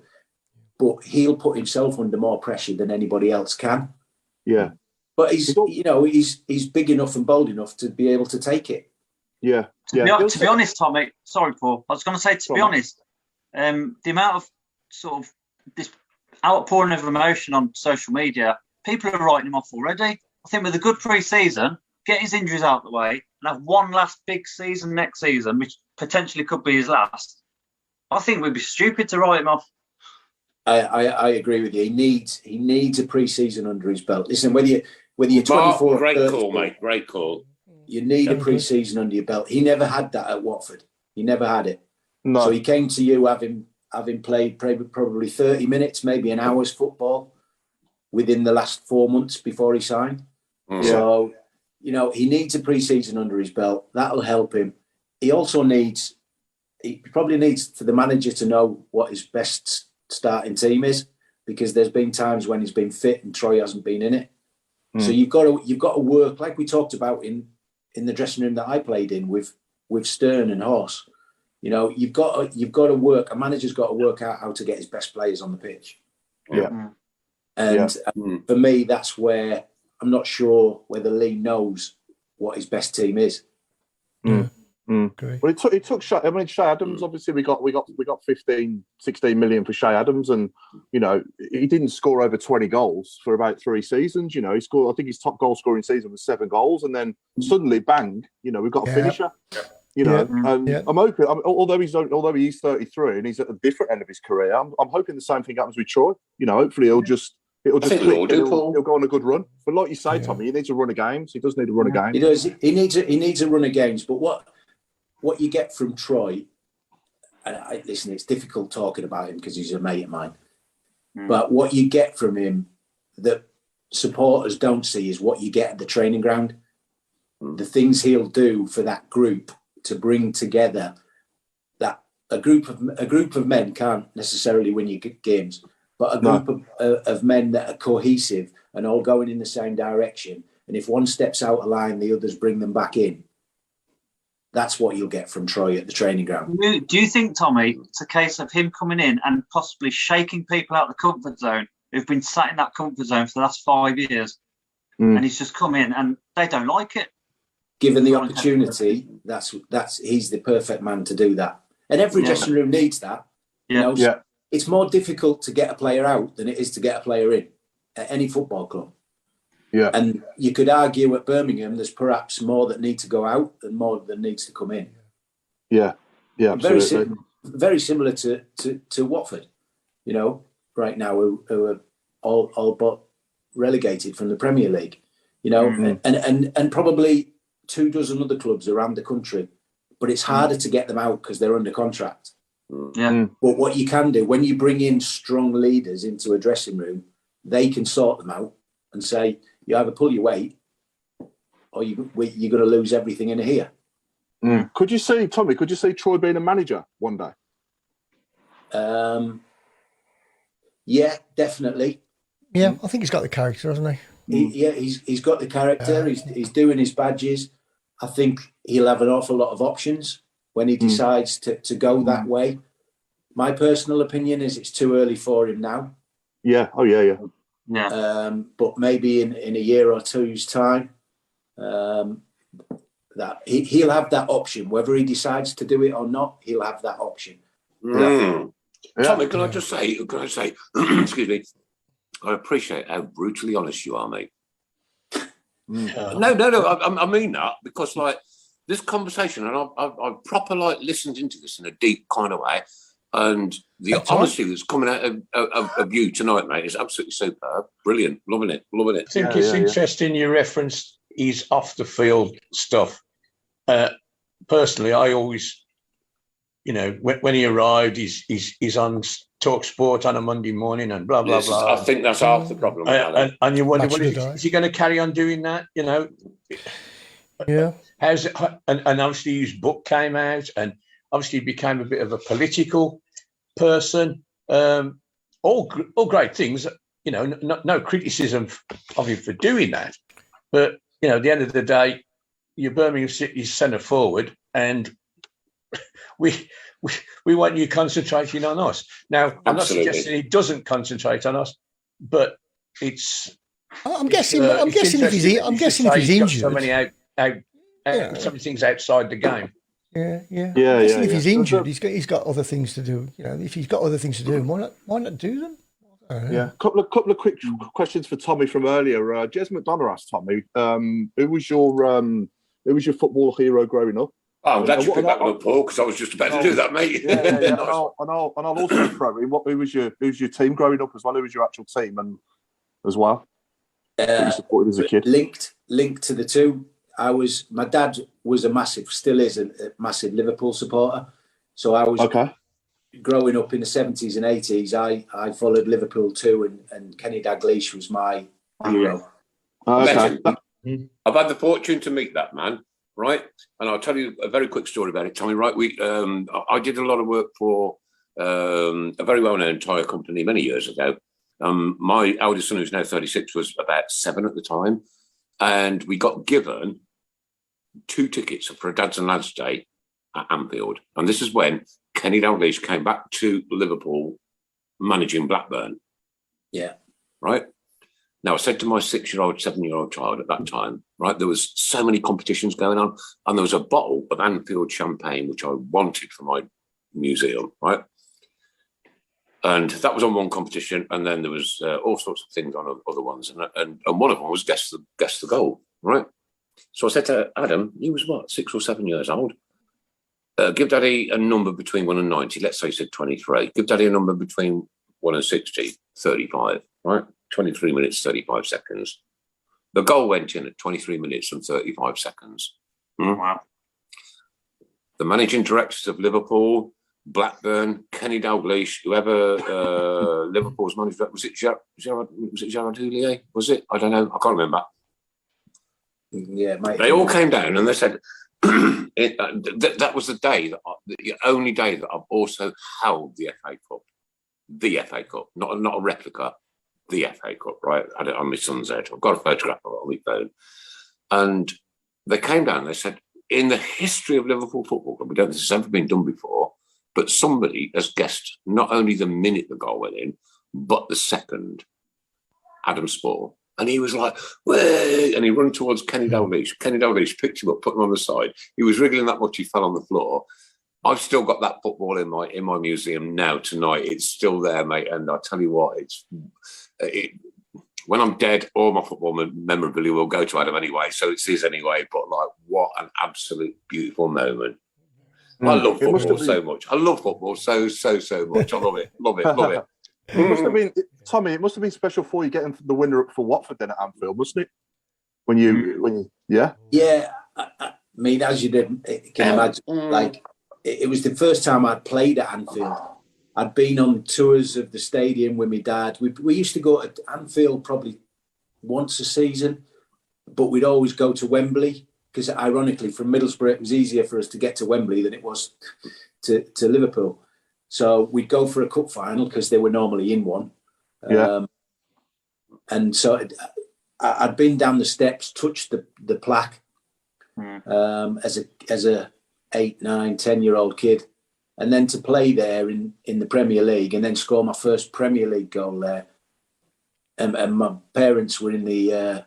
But he'll put himself under more pressure than anybody else can. Yeah. But he's big enough and bold enough to be able to take it. Yeah. To be honest, Tommy, sorry, Paul. I was going to say, to be honest, the amount of sort of this outpouring of emotion on social media, people are writing him off already. I think with a good pre-season, get his injuries out of the way and have one last big season next season, which potentially could be his last, I think we'd be stupid to write him off. I agree with you. He needs a pre-season under his belt. Listen, whether you're 24, great 30, call, mate. Great call. You need a pre-season under your belt. He never had that at Watford. He never had it. No. So he came to you having played probably 30 minutes, maybe an hour's football within the last 4 months before he signed. So, you know, he needs a pre-season under his belt. That'll help him. He probably needs for the manager to know what his best starting team is, because there's been times when he's been fit and Troy hasn't been in it. So you've got to work, like we talked about in the dressing room that I played in with Stern and Horse. You know, you've got to work. A manager's got to work out how to get his best players on the pitch. Yeah. And for me, that's where I'm not sure whether Lee knows what his best team is. Well, it took Shay. I mean, Shay Adams. Obviously, we got 15, 16 million for Shay Adams, and you know he didn't score over 20 goals for about 3 seasons. You know, he scored. I think his top goal scoring season was 7 goals, and then suddenly, bang! You know, we've got a finisher. You know, and I'm hoping. Although he's 33 and he's at a different end of his career, I'm hoping the same thing happens with Troy. You know, hopefully it'll just click. He'll go on a good run. But like you say, Tommy, he needs a run of games. He does need a run of games. He does. He needs a run of games. But what you get from Troy, and listen, it's difficult talking about him because he's a mate of mine. But what you get from him that supporters don't see is what you get at the training ground. The things he'll do for that group to bring together that a group of men can't necessarily win you games, but a group of men that are cohesive and all going in the same direction. And if one steps out of line, the others bring them back in. That's what you'll get from Troy at the training ground. Do you think, Tommy, it's a case of him coming in and possibly shaking people out of the comfort zone who've been sat in that comfort zone for the last 5 years, and he's just come in and they don't like it? Given the opportunity, he's the perfect man to do that. And every dressing room needs that. You know, so it's more difficult to get a player out than it is to get a player in at any football club. Yeah. And you could argue at Birmingham, there's perhaps more that need to go out than more that needs to come in. Yeah. Yeah. Absolutely. Very similar to Watford, you know, right now, who are all but relegated from the Premier League, you know, and probably 24 other clubs around the country, but it's harder to get them out because they're under contract. But what you can do, when you bring in strong leaders into a dressing room, they can sort them out and say, you either pull your weight or you're going to lose everything in here. Could you see Troy being a manager one day? Yeah, definitely. Yeah, I think he's got the character, hasn't he? He's got the character. He's doing his badges. I think he'll have an awful lot of options when he decides to go that way. My personal opinion is it's too early for him now. Yeah. Oh, yeah. But maybe in a year or two's time, that he'll have that option. Whether he decides to do it or not, he'll have that option. Tommy, can I say, excuse me, I appreciate how brutally honest you are, mate. No, I mean that because, like, this conversation, and I've proper like listened into this in a deep kind of way, and the honesty that's coming out of you tonight, mate, is absolutely superb. Brilliant. Loving it. I think it's interesting you referenced his off the field stuff. Personally, I always, when he arrived, he's on Talk Sport on a Monday morning and blah blah blah. I think that's half the problem. And you wonder, is he going to carry on doing that? Yeah. How's it? And obviously his book came out, and obviously he became a bit of a political person. All great things. No criticism of him for doing that, but at the end of the day, you're Birmingham City's centre forward, and we want you concentrating on us. Now, I'm not suggesting he doesn't concentrate on us, but it's. I'm guessing if he's injured, so many so many things outside the game. Yeah. If he's injured, he's got other things to do. If he's got other things to do, why not do them? Yeah, couple of quick questions for Tommy from earlier. Jez McDonough asked Tommy, who was your football hero growing up? Oh, I'm glad you picked that one up, Paul, because I was just about to do that, mate. Yeah. And I'll also throw in who was your team growing up as well? Who was your actual team and as well? That you supported as a kid. Linked to the two. My dad was still is a massive Liverpool supporter. So I was growing up in the 70s and 80s. I followed Liverpool too, and Kenny Dalglish was my hero. Okay. I've had the fortune to meet that man, right? And I'll tell you a very quick story about it, Tommy. Right, I did a lot of work for a very well-known tyre company many years ago. My eldest son, who's now 36, was about 7 at the time, and we got given 2 tickets for a Dads and Lads Day at Anfield. And this is when Kenny Dalglish came back to Liverpool managing Blackburn. Yeah. Right? Now, I said to my 6-year-old, 7-year-old child at that time, right, there was so many competitions going on, and there was a bottle of Anfield champagne, which I wanted for my museum, right? And that was on one competition, and then there was all sorts of things on other ones, and one of them was guess the goal, right? So I said to Adam, he was 6 or 7 years old. Give Daddy a number between 1 and 90. Let's say he said 23. Give Daddy a number between 1 and 60, 35, right? 23 minutes, 35 seconds. The goal went in at 23 minutes and 35 seconds. Wow. The managing directors of Liverpool, Blackburn, Kenny Dalglish, whoever Liverpool's manager, was it Gerard Houllier? Was it? I don't know. I can't remember. Yeah, mate. They all came down and they said that was the day, the only day that I've also held the FA Cup. The FA Cup, not a replica. The FA Cup, right? I had it on my son's head. I've got a photograph of it on my phone. And they came down and they said, in the history of Liverpool Football Club, we don't think this has ever been done before, but somebody has guessed not only the minute the goal went in, but the second. Adam Spore. And he was like, "Way!" And he ran towards Kenny Dalglish. Kenny Dalglish picked him up, put him on the side. He was wriggling that much, he fell on the floor. I've still got that football in my museum now tonight. It's still there, mate. And I tell you what, when I'm dead, all my football memorabilia will go to Adam anyway. So it's his anyway. But like, what an absolute beautiful moment. I love football so much. I love football so much. I love it. Love it. It must have been, Tommy, it must have been special for you getting the winner up for Watford then at Anfield, mustn't it? When you yeah? Yeah. I mean, as you can imagine, like, it was the first time I'd played at Anfield. I'd been on tours of the stadium with my dad. We used to go to Anfield probably once a season, but we'd always go to Wembley because, ironically, from Middlesbrough, it was easier for us to get to Wembley than it was to Liverpool. So we'd go for a cup final because they were normally in one. Yeah. And so I'd been down the steps, touched the plaque as a 8, 9, 10-year-old kid. And then to play there in the Premier League and then score my first Premier League goal there. And my parents were in the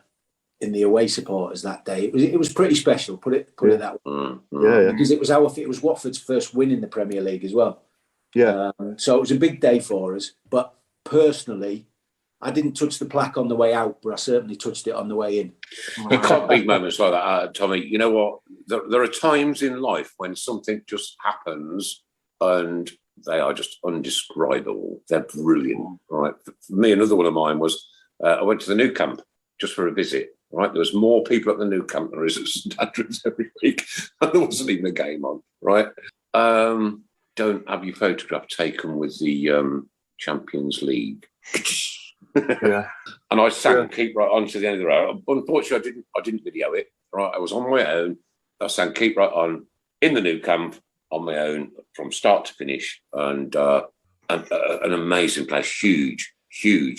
away supporters that day. It was pretty special, put it that way. Yeah. Because it was Watford's first win in the Premier League as well. Yeah. So it was a big day for us. But personally, I didn't touch the plaque on the way out, but I certainly touched it on the way in. You can't beat moments like that, Tommy. You know what? There are times in life when something just happens and they are just undescribable. They're brilliant, right? For me, another one of mine was I went to the new camp just for a visit, right? There was more people at the new camp than there is at St Andrews every week. And there wasn't even a game on, right? Don't have your photograph taken with the Champions League. Yeah. And I sat and keep right on to the end of the road. Unfortunately, I didn't video it. Right, I was on my own. I sang keep right on in the new camp on my own from start to finish, and an amazing place, huge.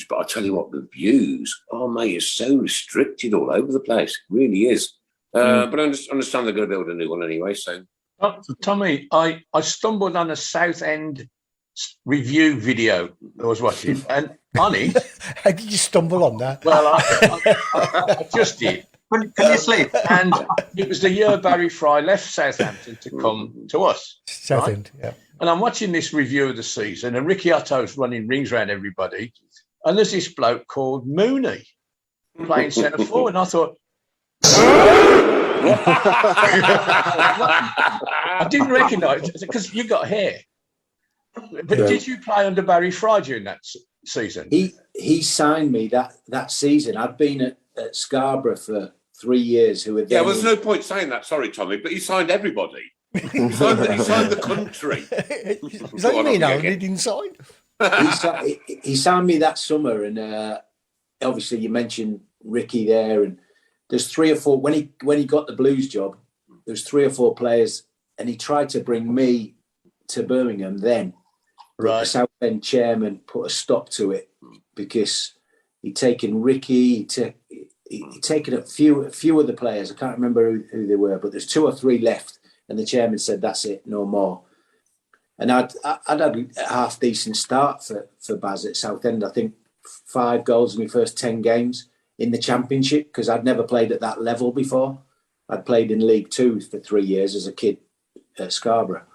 But I tell you what, the views, oh mate, it's so restricted all over the place. It really is. But I understand they're going to build a new one anyway. So, Tommy, I stumbled on a Southend review video I was watching, and on it, how did you stumble on that? Well, I just did. Can you sleep? And it was the year Barry Fry left Southampton to come to us. Southend, right? Yeah. And I'm watching this review of the season, and Ricky Otto's running rings around everybody, and there's this bloke called Mooney playing centre forward, and I thought, I didn't recognise it because you got hair. But did you play under Barry Fry during that season? He signed me that season. I'd been at Scarborough for 3 years. Well, there's no point saying that. Sorry, Tommy, but he signed everybody. He signed the country. Is that me now? He didn't sign. He signed me that summer, and obviously you mentioned Ricky there, and there's 3 or 4 when he got the Blues job. There's 3 or 4 players, and he tried to bring me to Birmingham then. Right. The Southend chairman put a stop to it because he'd taken Ricky, he'd taken a few of the players. I can't remember who they were, but there's 2 or 3 left, and the chairman said, "That's it, no more." And I'd had a half decent start for Baz at Southend. I think 5 goals in my first 10 games in the Championship because I'd never played at that level before. I'd played in League Two for 3 years as a kid at Scarborough.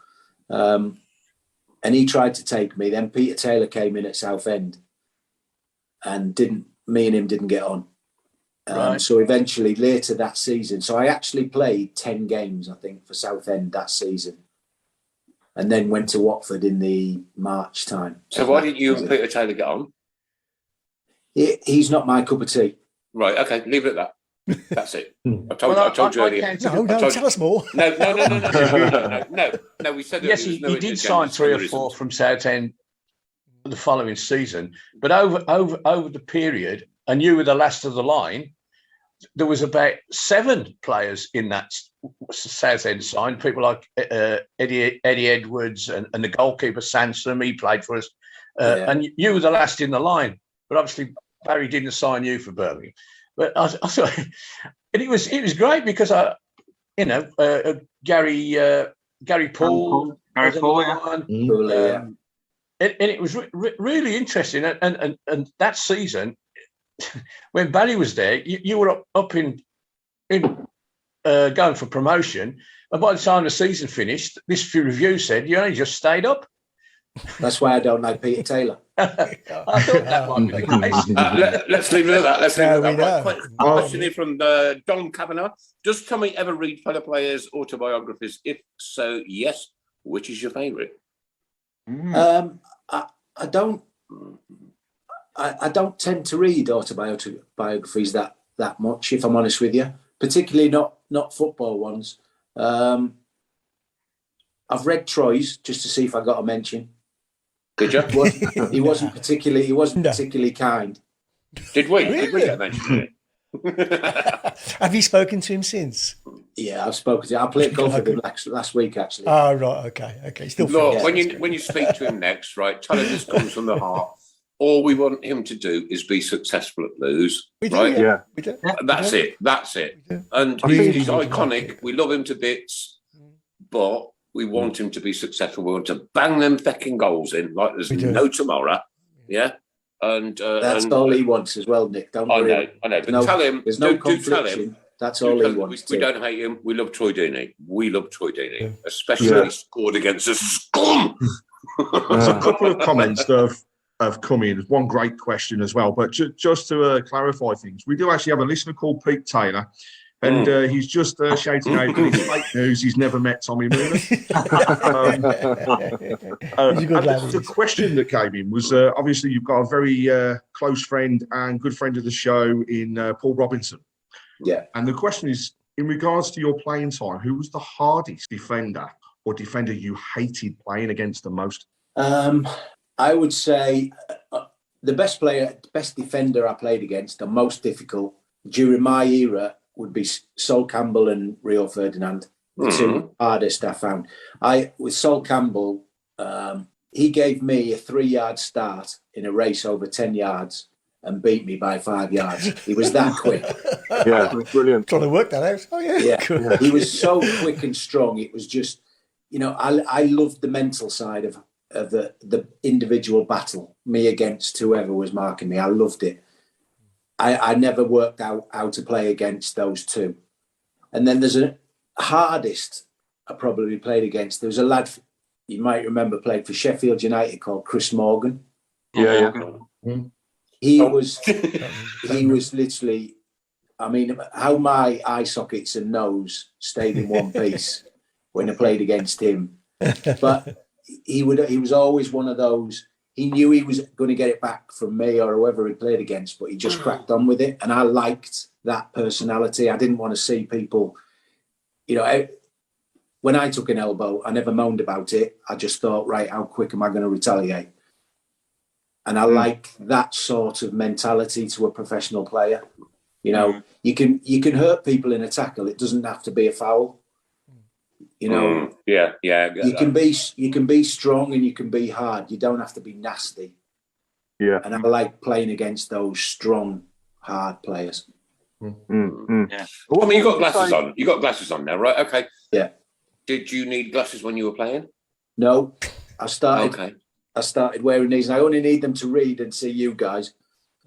And he tried to take me. Then Peter Taylor came in at Southend, and me and him didn't get on. Right. So eventually, later that season, so I actually played 10 games, I think, for Southend that season, and then went to Watford in the March time. So why didn't you and Peter Taylor get on? He's not my cup of tea. Right. Okay. Leave it at that. That's it. I told you earlier. No, tell us more. No. We said yes, he did sign 3 or 4 from Southend the following season, but over the period, and you were the last of the line. There was about 7 players in that Southend side. People like Eddie Edwards and the goalkeeper Sansom. He played for us, and you were the last in the line. But obviously Barry didn't sign you for Birmingham. But I thought, and it was great because Gary Paul, and it was really interesting. And that season, when Barry was there, you were up in going for promotion, and by the time the season finished, this review said you only just stayed up. That's why I don't like Peter Taylor. I thought that might be the case. Let's leave it at that. Let's leave it at that. Right, question here from Don Kavanagh. Does Tommy ever read fellow players' autobiographies? If so, yes. Which is your favourite? I don't tend to read autobiographies that much, if I'm honest with you. Particularly not football ones. I've read Troy's just to see if I got a mention. Did you? He wasn't particularly kind. Did we? Really? Did we get mentioned? Have you spoken to him since? Yeah, I've spoken to him. I played golf with him last week, actually. Oh, right, okay. Still look, when you speak to him next, right, tell him this comes from the heart. All we want him to do is be successful at Blues. We do, right? Yeah. We do. That's it. And he's iconic. We love him to bits, but we want him to be successful. We want to bang them fecking goals in like there's no tomorrow. Yeah. And that's all he wants as well, Nick. Don't worry. I know. But tell him. There's no confliction. That's all he wants. We don't hate him. We love Troy Deeney. Especially when he scored against us. There's a couple of comments that have come in. One great question as well. But just to clarify things, we do actually have a listener called Pete Taylor, and he's just shouting out that it's fake news. He's never met Tommy Mooney. The question that came in was, obviously, you've got a very close friend and good friend of the show in Paul Robinson. Yeah. And the question is, in regards to your playing time, who was the hardest defender or defender you hated playing against the most? I would say the best defender I played against, the most difficult during my era, would be Sol Campbell and Rio Ferdinand, the two hardest I found. With Sol Campbell, he gave me a 3-yard start in a race over 10 yards and beat me by 5 yards. He was that quick. Yeah, brilliant. Trying to work that out. Oh, yeah. Yeah. He was so quick and strong. It was just, I loved the mental side of the individual battle, me against whoever was marking me. I loved it. I never worked out how to play against those two. And then there's a hardest I probably played against. There was a lad, you might remember, played for Sheffield United called Chris Morgan. Yeah. He was literally, I mean, how my eye sockets and nose stayed in one piece when I played against him. But he was always one of those. He knew he was going to get it back from me or whoever he played against, but he just cracked on with it. And I liked that personality. I didn't want to see people, when I took an elbow, I never moaned about it. I just thought, right, how quick am I going to retaliate? And I like that sort of mentality to a professional player. You can hurt people in a tackle. It doesn't have to be a foul. Yeah. You can be strong and you can be hard. You don't have to be nasty. Yeah. And I like playing against those strong, hard players. Yeah. Well, I mean, you got glasses on. You got glasses on now, right? Okay. Yeah. Did you need glasses when you were playing? No. I started wearing these, and I only need them to read and see you guys.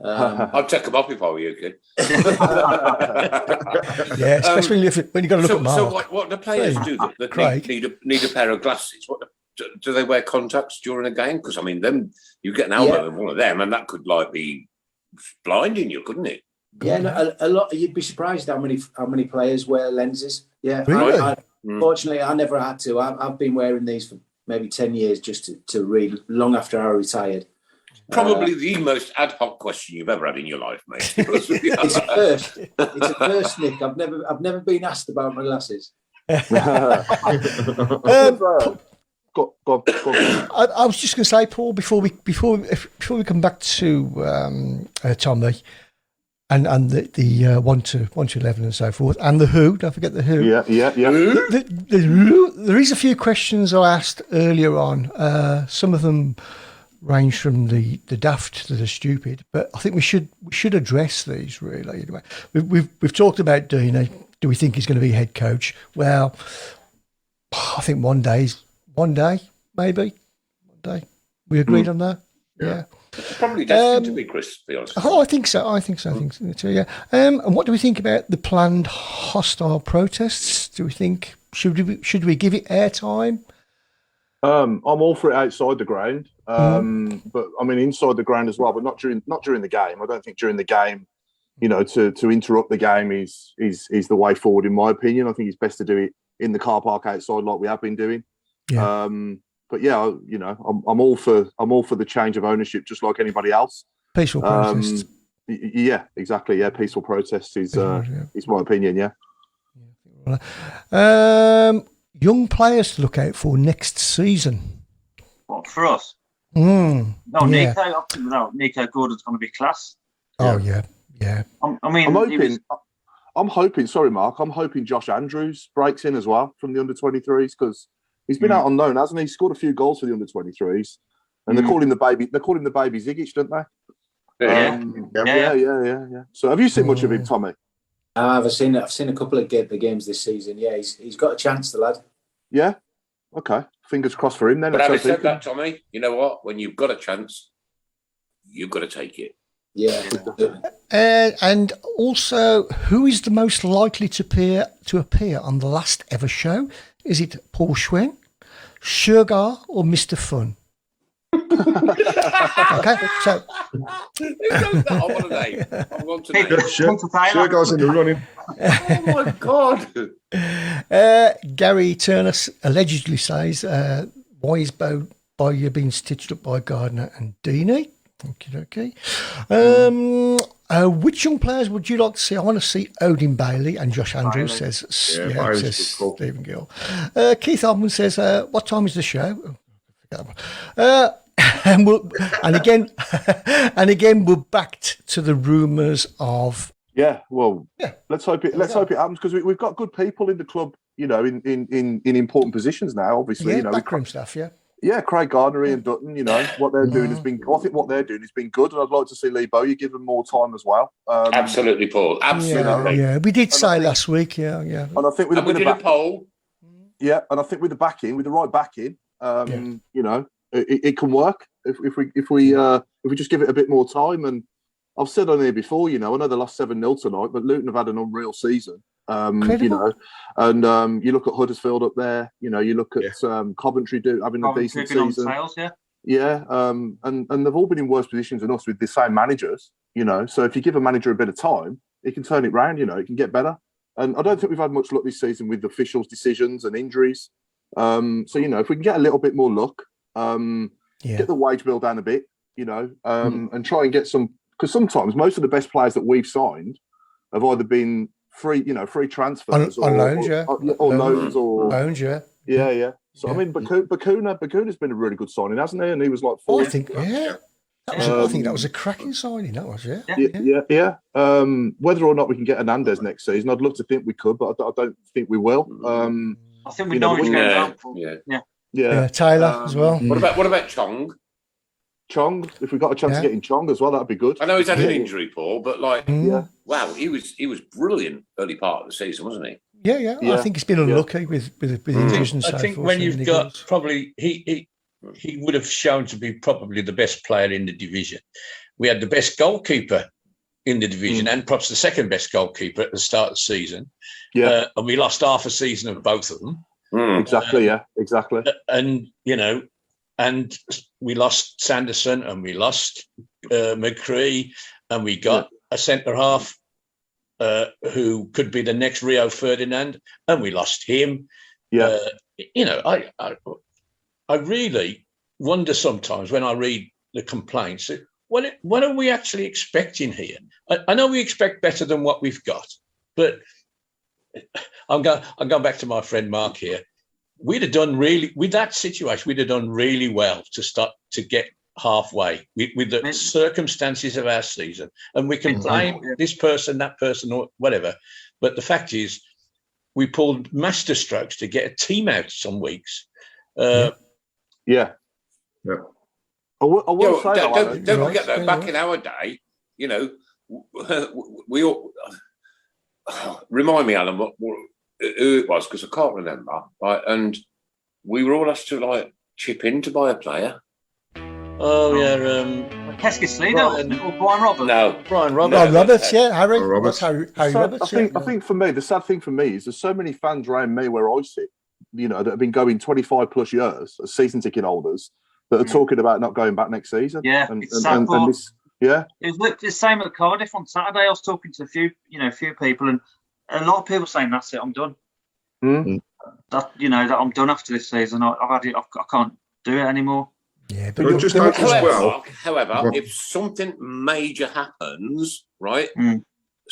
I'd take them off if I were you, kid. Yeah, especially when you've got to look at Mark. So what the players do that need a pair of glasses? Do they wear contacts during a game? Because, I mean, you get an elbow in one of them, and that could be blinding you, couldn't it? Yeah, a lot. You'd be surprised how many players wear lenses. Yeah, really? Fortunately, I never had to. I've been wearing these for maybe 10 years just to read long after I retired. Probably the most ad hoc question you've ever had in your life, mate. It's a first. It's a first, Nick. I've never been asked about my glasses. I was just going to say, Paul, before we come back to Tommy and the 1 to 11 and so forth, and the Who. Don't forget the Who. Yeah. The Who. There is a few questions I asked earlier on. Some of them range from the daft to the stupid, but I think we should address these really. We've talked about Dina. Do we think he's going to be head coach? Well, I think one day, maybe. One day. We agreed on that? Yeah. It's probably destined to be, Chris, to be honest. Oh, I think so. I think so too, yeah. And what do we think about the planned hostile protests? Do we think, should we give it airtime? I'm all for it outside the ground, but I mean inside the ground as well, but not during the game. I don't think during the game, to interrupt the game is the way forward, in my opinion. I think it's best to do it in the car park outside, like we have been doing. Yeah. But yeah, I'm all for the change of ownership, just like anybody else. Peaceful protests. Yeah, exactly. Yeah, peaceful protests is my opinion. Yeah. Young players to look out for next season. What, for us? Nico. Nico Gordon's going to be class. Oh yeah. I'm hoping. Sorry, Mark. I'm hoping Josh Andrews breaks in as well from the under-23s, because he's been out on loan, hasn't he? He scored a few goals for the under-23s, and they call him the baby. They call him the baby Zigic, don't they? Yeah. So, have you seen much of him, Tommy? I've seen a couple of the games this season. Yeah, he's got a chance, the lad. Yeah. Okay. Fingers crossed for him then. But having said that, Tommy, you know what? When you've got a chance, you've got to take it. Yeah. And also, who is the most likely to appear on the last ever show? Is it Paul Schwen, Sugar, or Mr. Fun? Okay, so Who wrote that on holiday? I want to know. Sure guys in the running. Oh my God. Gary Turner allegedly says, why is Bowyer being stitched up by Gardner and Deeney? Okay. Which young players would you like to see? I want to see Odin Bailey, and Josh Andrews says Stephen Gill. Keith Altman says, what time is the show? And again, we're back to the rumours of. Let's hope it happens, because we've got good people in the club, in important positions now. Obviously, backroom staff, Craig Gardner, Ian Dutton. What they're doing has been. I think what they're doing has been good, and I'd like to see Lee Bowyer give them more time as well. Absolutely, Paul. Absolutely. We did say last week, And I think we did a poll. Yeah, and I think with the right backing, it can work if we just give it a bit more time. And I've said on here before, I know they lost 7-0 tonight, but Luton have had an unreal season. And you look at Huddersfield up there, you look at Coventry having a decent season. Sales, and they've all been in worse positions than us with the same managers, So if you give a manager a bit of time, he can turn it round, it can get better. And I don't think we've had much luck this season with officials' decisions and injuries. So if we can get a little bit more luck, get the wage bill down a bit, and try and get some, because sometimes most of the best players that we've signed have either been free transfers on loans, or loans or loans, So I mean, Bakuna's been a really good signing, hasn't he? And he was like 4. I think I think that was a cracking signing. That was whether or not we can get Hernandez next season, I'd love to think we could, but I don't think we will. I think we know he's going down. Taylor as well. What about Chong? Chong, if we got a chance to get in Chong as well, that'd be good. I know he's had an injury, Paul, but wow, he was brilliant early part of the season, wasn't he? Yeah. I think he's been unlucky with injuries and so forth. I think when you've got probably he would have shown to be probably the best player in the division. We had the best goalkeeper in the division and perhaps the second best goalkeeper at the start of the season. And we lost half a season of both of them. Exactly. And we lost Sanderson and we lost McCree, and we got a centre half who could be the next Rio Ferdinand, and we lost him. I really wonder sometimes when I read the complaints, what are we actually expecting here? I know we expect better than what we've got, but I'm going back to my friend Mark here. We'd have done really, with that situation, we'd have done really well to start to get halfway with the circumstances of our season. And we can blame this person, that person, or whatever. But the fact is, we pulled master strokes to get a team out some weeks. I will say don't forget that back in our day, we all remind me, Alan, who it was, because I can't remember. Right, and we were all asked to chip in to buy a player. Oh yeah, Hesketh Sleeder or Brian Roberts? No, Brian Roberts. Brian Roberts, Harry. Roberts. Harry Roberts. I think for me, the sad thing for me is there's so many fans around me where I sit, that have been going 25 plus years as season ticket holders that are talking about not going back next season. It's sad. It was the same at Cardiff on Saturday. I was talking to a few people, and a lot of people saying that's it, I'm done. That I'm done after this season. I've had it. I can't do it anymore. Yeah, but however, if something major happens, right?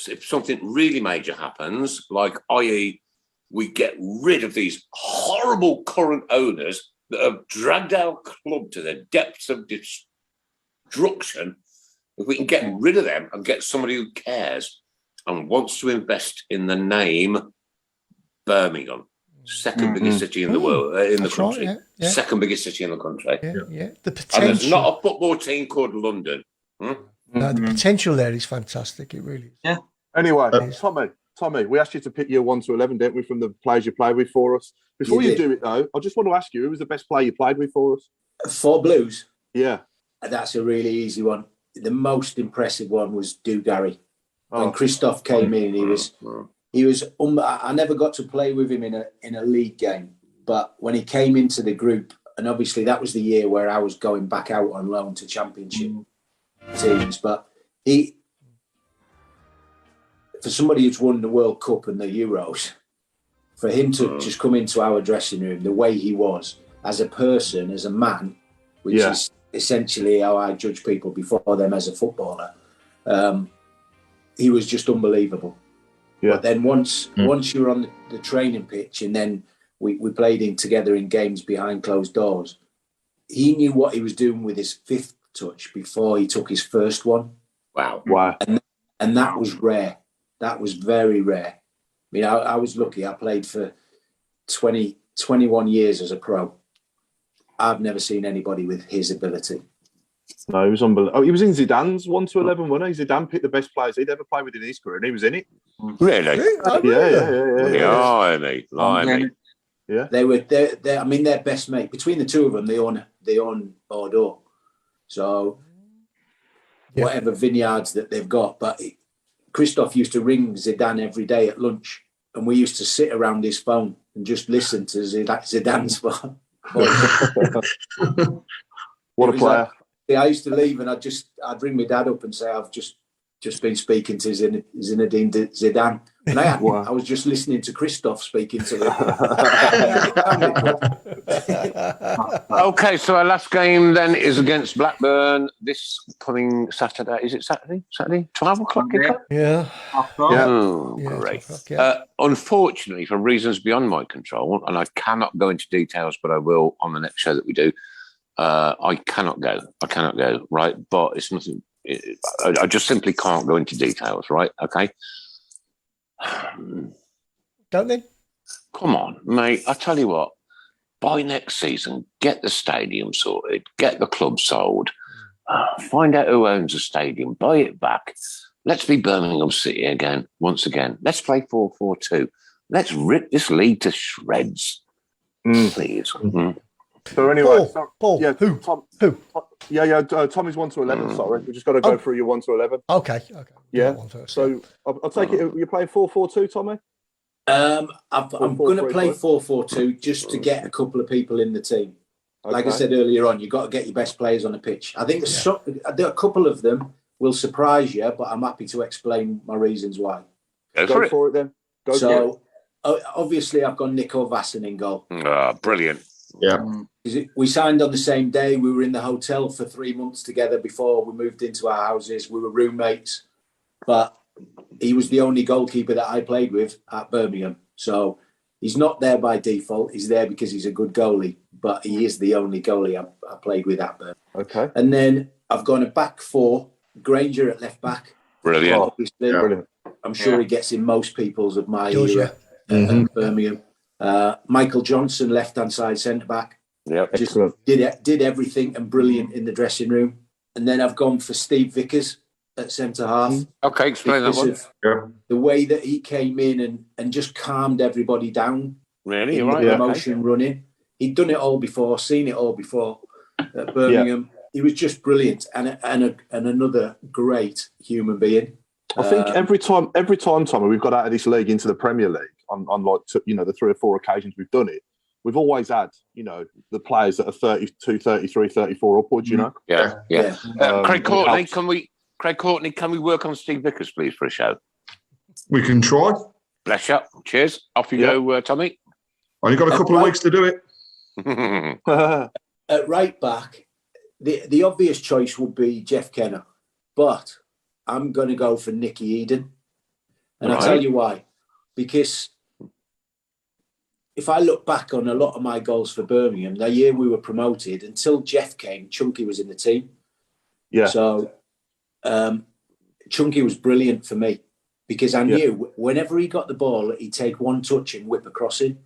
If something really major happens, like i.e., we get rid of these horrible current owners that have dragged our club to the depths of destruction, if we can get rid of them and get somebody who cares and wants to invest in the name Birmingham, second biggest city in the world, in the country. Right, yeah. Second biggest city in the country. Yeah. The potential. And there's not a football team called London. No, the potential there is fantastic. It really is. Yeah. Anyway, Tommy, we asked you to pick your 1 to 11, didn't we, from the players you played with for us? Before you do it, though, I just want to ask you, who was the best player you played with for us? For Blues? Yeah. That's a really easy one. The most impressive one was Dugarry. When Christoph came in, he was. I never got to play with him in a league game, but when he came into the group, and obviously that was the year where I was going back out on loan to Championship teams. But for somebody who's won the World Cup and the Euros, for him to just come into our dressing room the way he was, as a person, as a man, which is essentially how I judge people before them as a footballer, he was just unbelievable. Yeah. But then once you were on the training pitch, and then we played together in games behind closed doors, he knew what he was doing with his fifth touch before he took his first one. Wow. And that was rare. That was very rare. I mean, I was lucky. I played for 21 years as a pro. I've never seen anybody with his ability. No, he was unbelievable. Oh, he was in Zidane's 1-11, wasn't he? Zidane picked the best players he'd ever played with in his career, and he was in it. Really? Yeah. Yeah. They I mean, their best mate. Between the two of them, they own Bordeaux. So whatever vineyards that they've got. But Christophe used to ring Zidane every day at lunch, and we used to sit around his phone and just listen to Zidane's phone. What a player. Like, I used to leave and I'd ring my dad up and say, I've just been speaking to Zinedine Zidane. And I was just listening to Christophe speaking to him. Okay, so our last game then is against Blackburn this coming Saturday. Is it Saturday? 12 o'clock? Yeah. Oh, great. Unfortunately, for reasons beyond my control, and I cannot go into details, but I will on the next show that we do, I cannot go, right? But it's nothing. I just simply can't go into details, right? Okay. Don't they? Come on, mate. I tell you what. By next season, get the stadium sorted, get the club sold, find out who owns the stadium, buy it back. Let's be Birmingham City again. Once again, let's play 4-4-2. Let's rip this league to shreds, please. So anyway, Paul, who? Tommy's 1-11. Sorry, we just got to go through your 1-11. Okay. Yeah. So I'll take it. You're playing 4-4-2, Tommy. I'm going to play 4-4-2 just to get a couple of people in the team. Okay. Like I said earlier on, you've got to get your best players on the pitch. I think a couple of them will surprise you, but I'm happy to explain my reasons why. Go for it then. Obviously, I've got Nico Vassen in goal. Brilliant. Yeah. We signed on the same day. We were in the hotel for 3 months together before we moved into our houses. We were roommates, but he was the only goalkeeper that I played with at Birmingham. So he's not there by default. He's there because he's a good goalie, but he is the only goalie I played with at Birmingham. Okay. And then I've gone a back four, Granger at left back. Brilliant. Obviously, brilliant. I'm sure he gets in most people's of my era at Birmingham. Michael Johnson, left-hand side centre-back. Yeah, just did everything and brilliant in the dressing room. And then I've gone for Steve Vickers at centre-half. Okay, explain that one. The way that he came in and just calmed everybody down. Really? You're right. Emotion running. He'd done it all before, seen it all before at Birmingham. He was just brilliant and another great human being. I think every time, Tommy, we've got out of this league into the Premier League, on like, the 3 or 4 occasions we've done it, we've always had, the players that are 32, 33, 34 upwards, Yeah. Craig Courtney, can we work on Steve Vickers, please, for a show? We can try. Bless you. Cheers. Off you go, Tommy. Only got a couple of weeks to do it. At right back, the obvious choice would be Jeff Kenner, but I'm going to go for Nicky Eden. And I'll tell you why. Because if I look back on a lot of my goals for Birmingham, the year we were promoted, until Jeff came, Chunky was in the team. Yeah. So Chunky was brilliant for me because I knew whenever he got the ball, he'd take one touch and whip across him.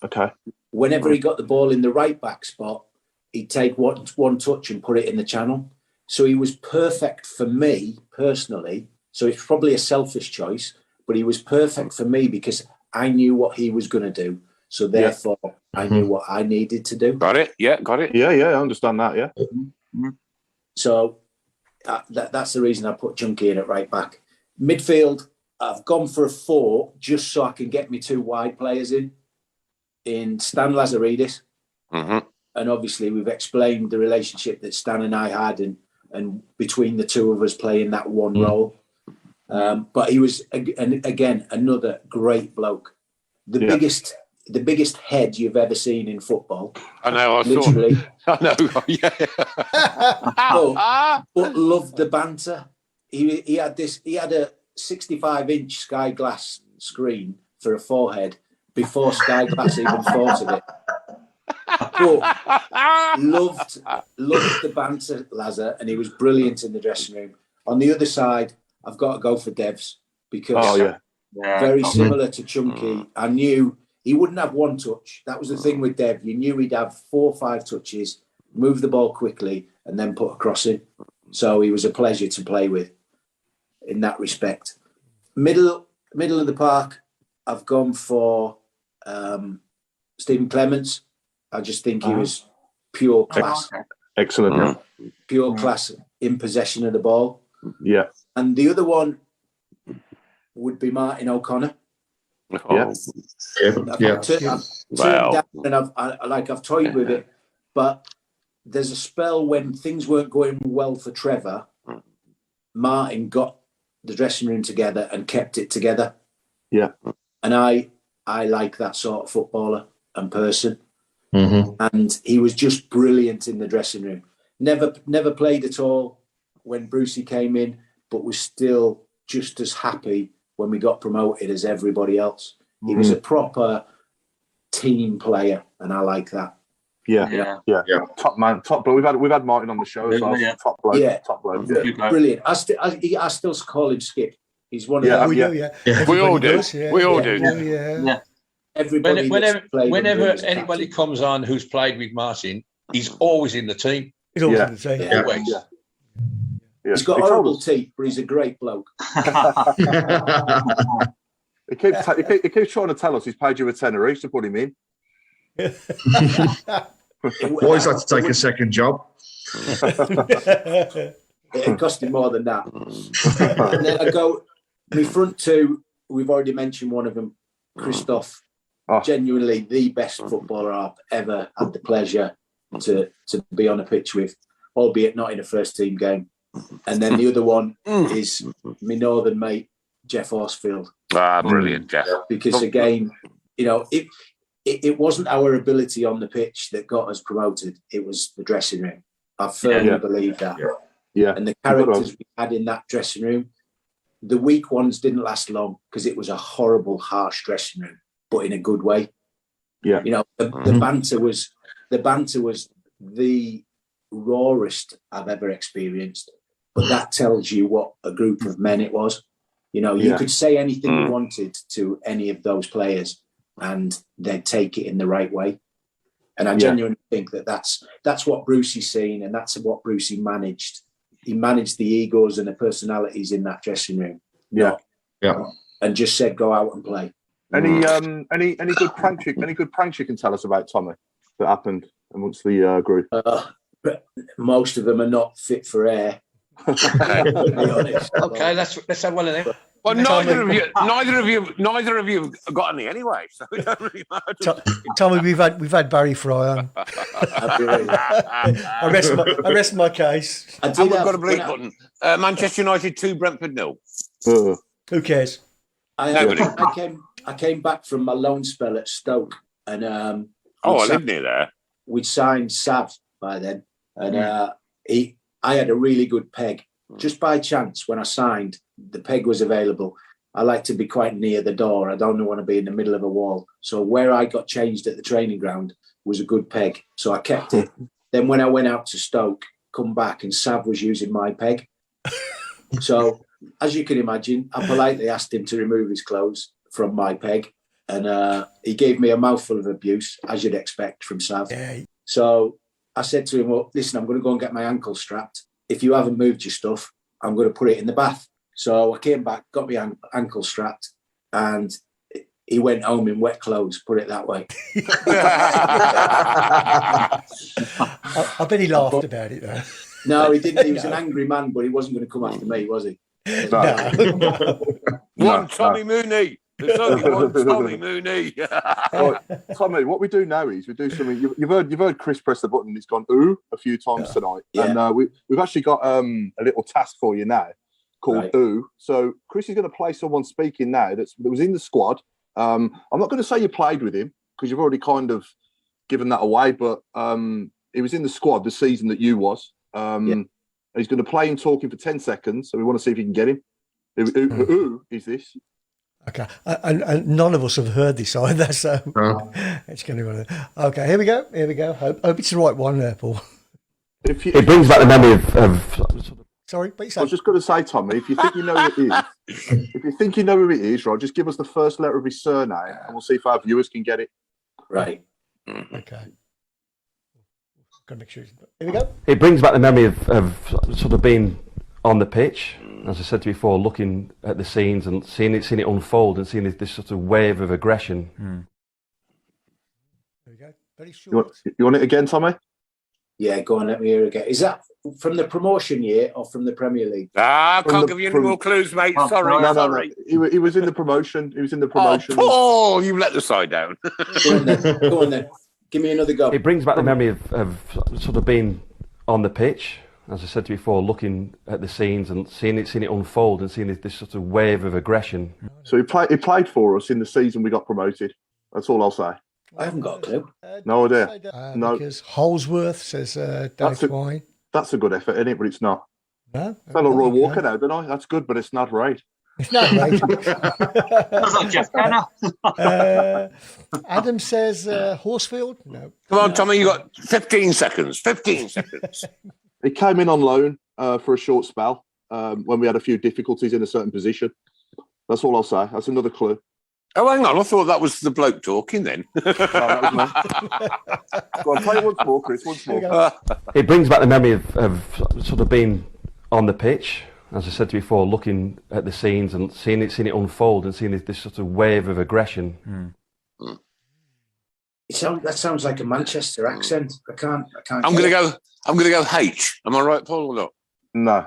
Okay. Whenever he got the ball in the right back spot, he'd take one touch and put it in the channel. So he was perfect for me personally. So it's probably a selfish choice, but he was perfect for me because I knew what he was going to do. So therefore, I knew what I needed to do. Got it. Yeah, got it. Yeah, I understand that, yeah. So that's the reason I put Chunky in at right back. Midfield, I've gone for a 4 just so I can get me 2 wide players in Stan Lazaridis and obviously we've explained the relationship that Stan and I had, and between the two of us playing that one role. But he was again another great bloke. The biggest head you've ever seen in football. I know. Literally. I know. Yeah. but loved the banter. He had a 65-inch Sky Glass screen for a forehead before Sky Glass even thought of it. But loved the banter, Lazar, and he was brilliant in the dressing room. On the other side, I've got to go for Devs because very similar to Chunky. I knew he wouldn't have one touch. That was the thing with Dev. You knew he'd have 4 or 5 touches, move the ball quickly, and then put a cross in. So he was a pleasure to play with in that respect. Middle of the park, I've gone for Stephen Clements. I just think he was pure class. Excellent. Pure class in possession of the ball. Yeah. And the other one would be Martin O'Connor. Yeah. I've turned down and I've toyed with it, but there's a spell when things weren't going well for Trevor. Martin got the dressing room together and kept it together. Yeah. And I like that sort of footballer and person. And he was just brilliant in the dressing room. Never played at all when Brucey came in, but was still just as happy when we got promoted as everybody else. He was a proper team player, and I like that. Yeah. Top man, top bloke. We've had Martin on the show as well. Top bloke. Top bloke. Yeah. Brilliant. I still call him Skip. He's one of them. We all do. We all do. Yeah. Everybody. Whenever anybody comes on who's played with Martin, he's always in the team. He's always in the team. Always. Yeah. He's got horrible teeth, but he's a great bloke. He keeps trying to tell us he's paid you a tenner each to put him in. Boys had to take a second job. It cost him more than that. And then I go, my front two, we've already mentioned one of them, Christoph. Genuinely the best footballer I've ever had the pleasure to be on a pitch with, albeit not in a first team game. And then the other one is my northern mate, Jeff Horsfield. Brilliant, Jeff. Because again, it wasn't our ability on the pitch that got us promoted. It was the dressing room. I firmly believe that. Yeah. And the characters we had in that dressing room, the weak ones didn't last long because it was a horrible, harsh dressing room, but in a good way. Yeah. The banter was the rawest I've ever experienced. But that tells you what a group of men it was. You could say anything you wanted to any of those players and they'd take it in the right way. And I genuinely think that's what Brucey's seen, and that's what Brucey managed. He managed the egos and the personalities in that dressing room. Yeah. And just said, go out and play. Any good pranks you can tell us about Tommy that happened amongst the group? Most of them are not fit for air. To be honest. Okay, let's have one of them. Well, neither of you have got any anyway, so it don't really matter. Tommy, we've had Barry Fry on. I rest my case. I've got a bleep button. Manchester United 2, Brentford 0. Who cares? I came back from my loan spell at Stoke, and I lived near there. We'd signed Sav by then, and I had a really good peg. Just by chance, when I signed, the peg was available. I like to be quite near the door. I don't want to be in the middle of a wall. So where I got changed at the training ground was a good peg. So I kept it. Then when I went out to Stoke, come back, and Sav was using my peg. So as you can imagine, I politely asked him to remove his clothes from my peg. And he gave me a mouthful of abuse, as you'd expect from Sav. Yeah. So I said to him, well, listen, I'm going to go and get my ankle strapped. If you haven't moved your stuff, I'm going to put it in the bath. So I came back, got my ankle strapped, and he went home in wet clothes, put it that way. I bet he laughed about it, though. No, he didn't. He was an angry man, but he wasn't going to come after me, was he? No. One Tommy Mooney. There's only one Tommy Mooney. Right, Tommy, what we do now is we do something. You've heard Chris press the button. It's gone ooh a few times tonight, and we've actually got a little task for you now called ooh. So Chris is going to play someone speaking now that was in the squad. I'm not going to say you played with him because you've already kind of given that away, but he was in the squad the season that you was. And he's going to play him talking for 10 seconds. So we want to see if you can get him. Who is this? Okay, and none of us have heard this either, so it's going to be okay. Here we go. Hope it's the right one there, Paul. It brings back the memory of Sorry, but I was just going to say, Tommy, if you think you know who it is, right, just give us the first letter of his surname, and we'll see if our viewers can get it. Right. Okay. Got to make sure. Here we go. It brings back the memory of sort of being on the pitch, as I said to you before, looking at the scenes and seeing it unfold and seeing this sort of wave of aggression. There we go. Very short. You want it again, Tommy? Yeah, go on, let me hear it again. Is that from the promotion year or from the Premier League? I can't give you any more clues, mate. Sorry. No. He was in the promotion. Oh, Paul, you let the side down. Go on then. Give me another go. It brings back the memory of sort of being on the pitch, as I said to you before, looking at the scenes and seeing it unfold and seeing this sort of wave of aggression. So he played for us in the season we got promoted. That's all I'll say. I haven't got a clue. No idea. No. Because Holsworth says Dave Twine. That's a good effort, isn't it? But it's not. No. I sound like Roy Walker now, don't I? That's good, but it's not right. It's not right. That's like Jeff Kenner. Adam says Horsfield. No. Come on, Tommy, you got 15 seconds. 15 seconds. He came in on loan for a short spell when we had a few difficulties in a certain position. That's all I'll say. That's another clue. Oh, hang on. I thought that was the bloke talking then. No, that was me. Go on, play it once more, Chris. Once more. It brings back the memory of sort of being on the pitch, as I said to you before, looking at the scenes and seeing it unfold and seeing this sort of wave of aggression. That sounds like a Manchester accent. I can't. I'm going to go H. Am I right, Paul, or not? No.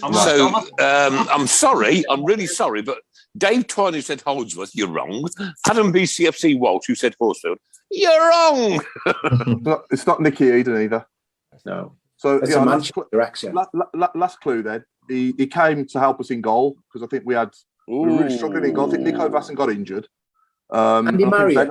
I'm sorry. I'm really sorry, but Dave Twine, who said Holdsworth, you're wrong. Adam BCFC Walsh, who said Horsfield, you're wrong. It's not Nicky Eden either. No. So it's a Manchester accent. Last clue then. He came to help us in goal because I think we were really struggling in goal. I think Nico Vasson got injured. Andy Marriott?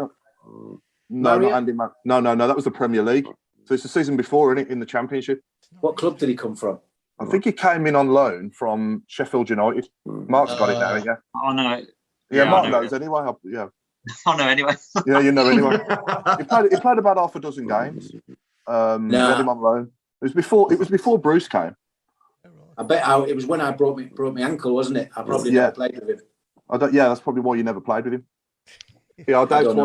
No, not Andy Marriott. No, that was the Premier League. So it's the season before, isn't it, in the Championship? What club did he come from? I think he came in on loan from Sheffield United. Mark's got it now, yeah. I know. Yeah, Mark knows anyway. Yeah. I know anyway. Yeah, you know anyway. He played about half a dozen games. We had him on loan. It was before Bruce came. I bet it was when I broke my ankle, wasn't it? I probably never played with him. That's probably why you never played with him. Yeah, Dave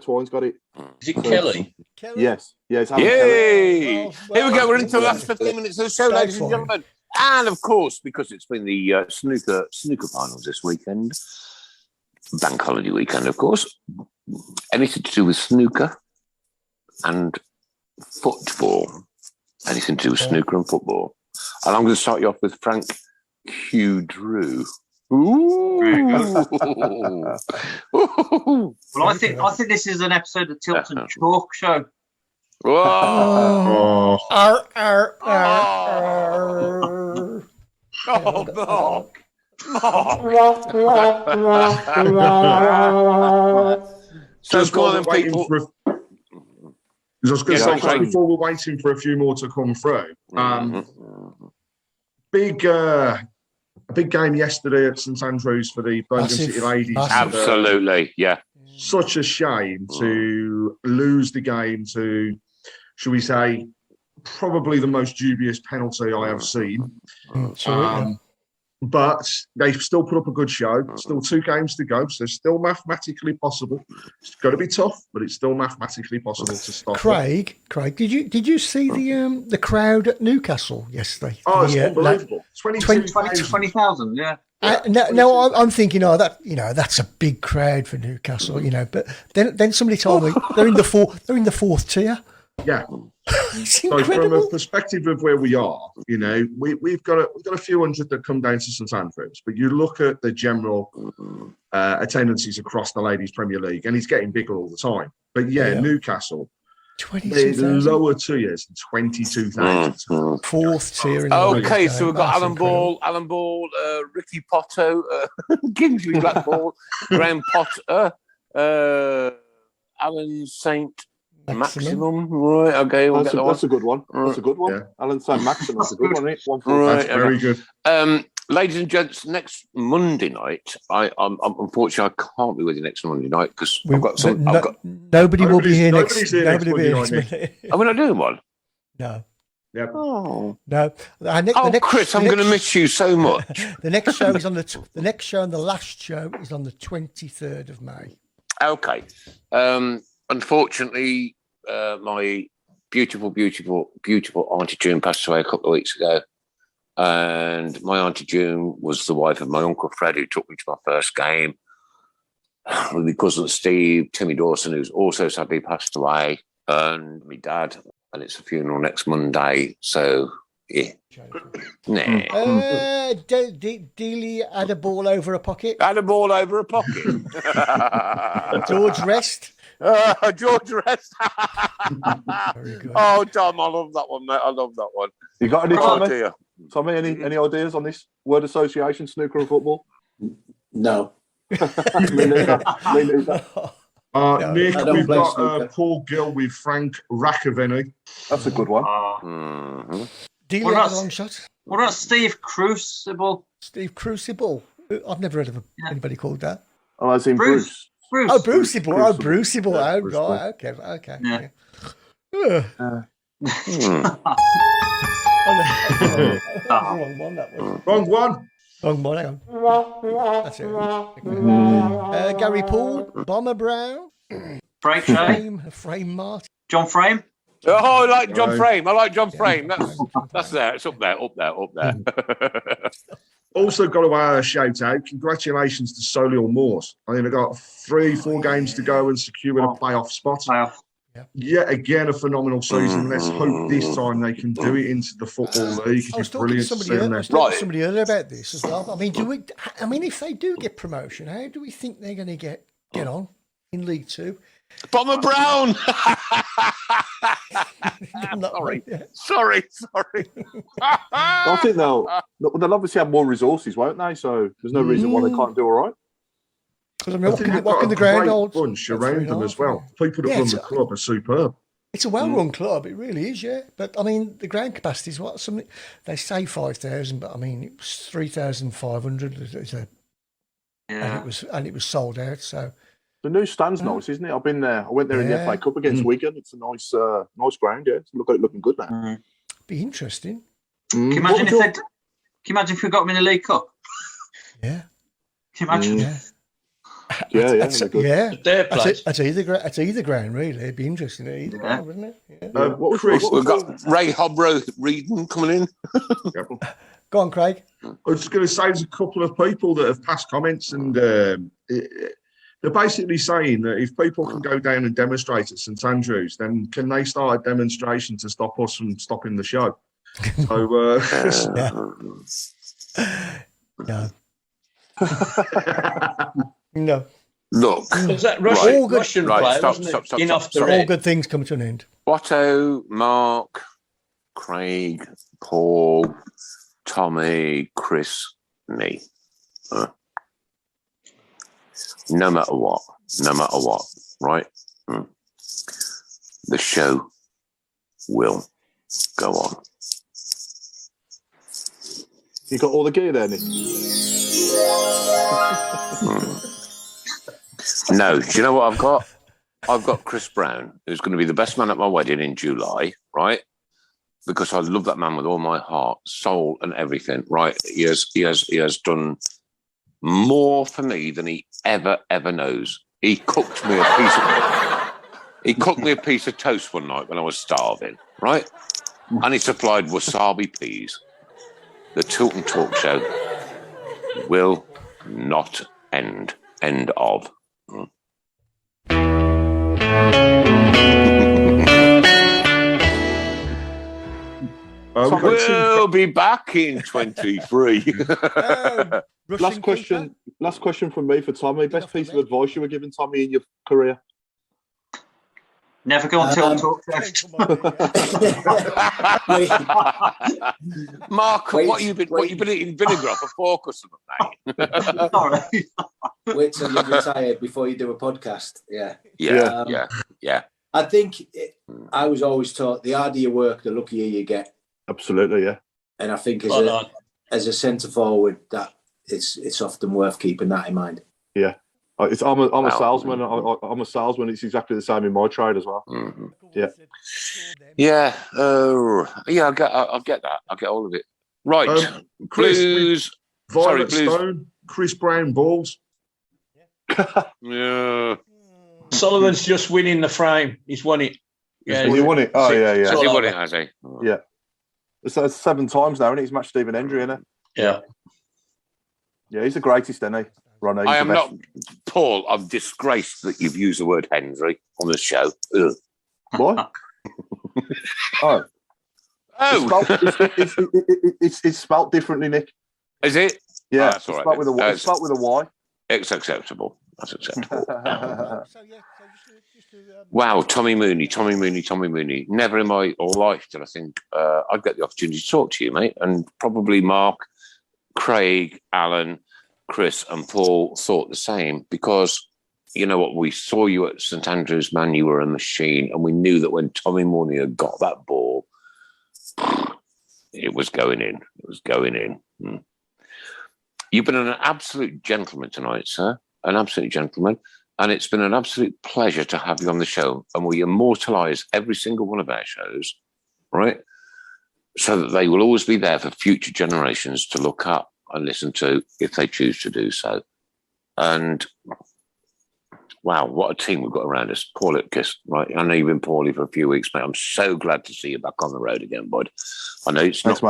Twine's got it. Is it Kelly? Yes. Yeah, it's Yay! Kelly. Here we go. We're into the last 15 minutes of the show, ladies and gentlemen. And of course, because it's been the snooker finals this weekend, bank holiday weekend, of course, anything to do with snooker and football. Anything to do with snooker and football. And I'm going to start you off with Frank Hugh Drew. Ooh. Well, I think this is an episode of Tilton Talk Show. Whoa. So go on, people. I was going to say, before we're waiting for a few more to come through, a big game yesterday at St Andrews for the Birmingham City ladies. Absolutely, yeah. Such a shame to lose the game to, shall we say, probably the most dubious penalty I have seen. But they've still put up a good show. Still 2 games to go, so still mathematically possible. It's got to be tough, but it's still mathematically possible to stop. Craig, did you see the crowd at Newcastle yesterday? Oh, it's unbelievable. 20,000, yeah. No, I'm thinking, that's a big crowd for Newcastle, but then somebody told me they're in the fourth tier. Yeah. It's So incredible. from a perspective of where we are, you know, we've got a few hundred that come down to St Andrews, but you look at the general attendances across the Ladies Premier League, and it's getting bigger all the time. But yeah. Newcastle, they're 22,000. lower tiers than 22,000. Fourth tier. In Okay, the so we've got Alan Ball, Ricky Potter, Kingsley Blackball, Graham Potter, Alan Saint Maximum. Right, okay, we'll that's a good one. Right. That's a good one. Yeah. Alan Saint Maximum, that's a good one, isn't it? That's very good. Ladies and gents, next Monday night, I'm unfortunately I can't be with you next Monday night because I've got some. Nobody will be here next. Nobody will be here next Monday. Are we not doing one? No. Yep. Oh no! Chris, I'm going to miss you so much. The next show is on the next show, and the last show is on the 23rd of May. Okay. Unfortunately, my beautiful Auntie June passed away a couple of weeks ago, and my Auntie June was the wife of my Uncle Fred, who took me to my first game. My cousin Steve, Timmy Dawson, who's also sadly passed away, and my dad. And it's a funeral next Monday, so yeah. Dealey had a ball over a pocket. Had a ball over a pocket. George Rest. George Rest. Very good. Oh, Tom, I love that one, mate. I love that one. You got any, Tommy? Dear. Tommy, any ideas on this word association, snooker and football? No. Me neither. Nick, we've got Paul Gill with Frank Rakoveni. That's a good one. Dealey had a long shot. What about Steve Crucible? Steve Crucible. I've never heard of anybody called that. Oh, as in Bruce. Oh, Brucible. Oh, Brucible. Oh, right. Okay. Yeah. Wrong one, that was. Wrong one. Hang on. That's it. Gary Poole, Bomber Browne, Frame Martin. John Frame. Oh, I like John Frame. I like John Frame. That's there. It's up there. Also got a shout out. Congratulations to Solihull Moors. I think they've got 3-4 games to go and secure a playoff spot. Yet again, a phenomenal season. Let's hope this time they can do it into the Football League. I was talking to somebody earlier about this as well. I mean, if they do get promotion, how do we think they're going to get on in League Two? Bomber Browne. Sorry. I think they'll obviously have more resources, won't they? So there's no reason why they can't do all right. Because I mean, what can the ground hold? Bunch around them as well. People that run the club are superb. It's a well-run club. It really is, yeah. But I mean, the ground capacity is what? Something they say 5,000, but I mean, it was 3,500. And it was sold out. So the new stand's nice, isn't it? I've been there. I went there in the FA Cup against Wigan. It's a nice ground. Yeah, it's looking good now. Be interesting. Can you imagine if we got them in the League Cup? Yeah. Can you imagine? Yeah. That's either ground, really. It'd be interesting at either ground, wouldn't it? Yeah. We've got Ray Hobro-Reedon coming in. Go on, Craig. I was just going to say there's a couple of people that have passed comments, and they're basically saying that if people can go down and demonstrate at St Andrews, then can they start a demonstration to stop us from stopping the show? So, No. Look. Was that Russian player, stop. All good things come to an end. Otto, Mark, Craig, Paul, Tommy, Chris, me. No matter what, right? The show will go on. You got all the gear there, Nick? No, do you know what I've got? I've got Chris Browne, who's going to be the best man at my wedding in July, right? Because I love that man with all my heart, soul, and everything, right? He has done more for me than he ever knows. He cooked me a piece of toast one night when I was starving, right? And he supplied wasabi peas. The Tilton Talk Show will not end. End of. We'll be back in 23. Last question from me for Tommy. Best piece of advice you were given, Tommy, in your career? Never go on Tilton Talk Show. Mark, what you been eating vinegar off a fork or something, mate? Sorry. Wait till you're retired before you do a podcast. Yeah. I think I was always taught the harder you work, the luckier you get. Absolutely, yeah. And I think as a centre forward, that it's often worth keeping that in mind. Yeah. I'm a salesman. I'm a salesman. It's exactly the same in my trade as well. Mm-hmm. Yeah. I get that. I get all of it. Right, Blues. Violet Blues. Stone, Chris Browne balls. Yeah. Sullivan's just winning the frame. He's won it. Yeah, he won it. Oh, yeah. Has he won it, has he? Oh. Yeah. It's 7 times now, and he's matched Stephen Hendry, isn't it? Yeah. Yeah, he's the greatest, isn't he? Ronnie, I am not, Paul. I'm disgraced that you've used the word Hendry on the show. Ugh. What? Oh. It's spelt differently, Nick. Is it? Yeah, that's it's all right. spelt with a Y. It's spelt with a Y. It's acceptable. That's acceptable. Wow, Tommy Mooney. Never in my life did I think I'd get the opportunity to talk to you, mate. And probably Mark, Craig, Alan, Chris and Paul thought the same, because you know what, we saw you at St Andrews, man, you were a machine, and we knew that when Tommy Mooney had got that ball, it was going in. You've been an absolute gentleman tonight, sir, an absolute gentleman, and it's been an absolute pleasure to have you on the show, and we immortalise every single one of our shows, right, so that they will always be there for future generations to look up and listen to if they choose to do so. And wow, what a team we've got around us. Paul Hipkiss, right? I know you've been poorly for a few weeks, mate. I'm so glad to see you back on the road again, bud. I know it's not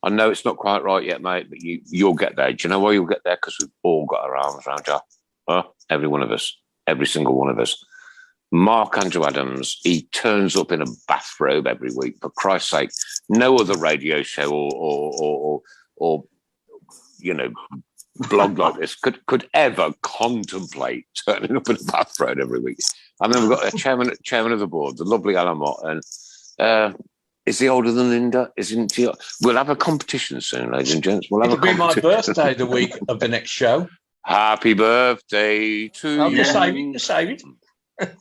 I know it's not quite right yet, mate, but you'll get there. Do you know why you'll get there? Because we've all got our arms around you. Every one of us. Every single one of us. Mark Andrew Adams, he turns up in a bathrobe every week. For Christ's sake, no other radio show or you know, blog like this could ever contemplate turning up in a bathrobe every week. And then we've got the chairman of the board, the lovely Alan Mott, and is he older than Linda? Isn't he? We'll have a competition soon, ladies and gents. It'll be my birthday the week of the next show. Happy birthday to you. Just save it.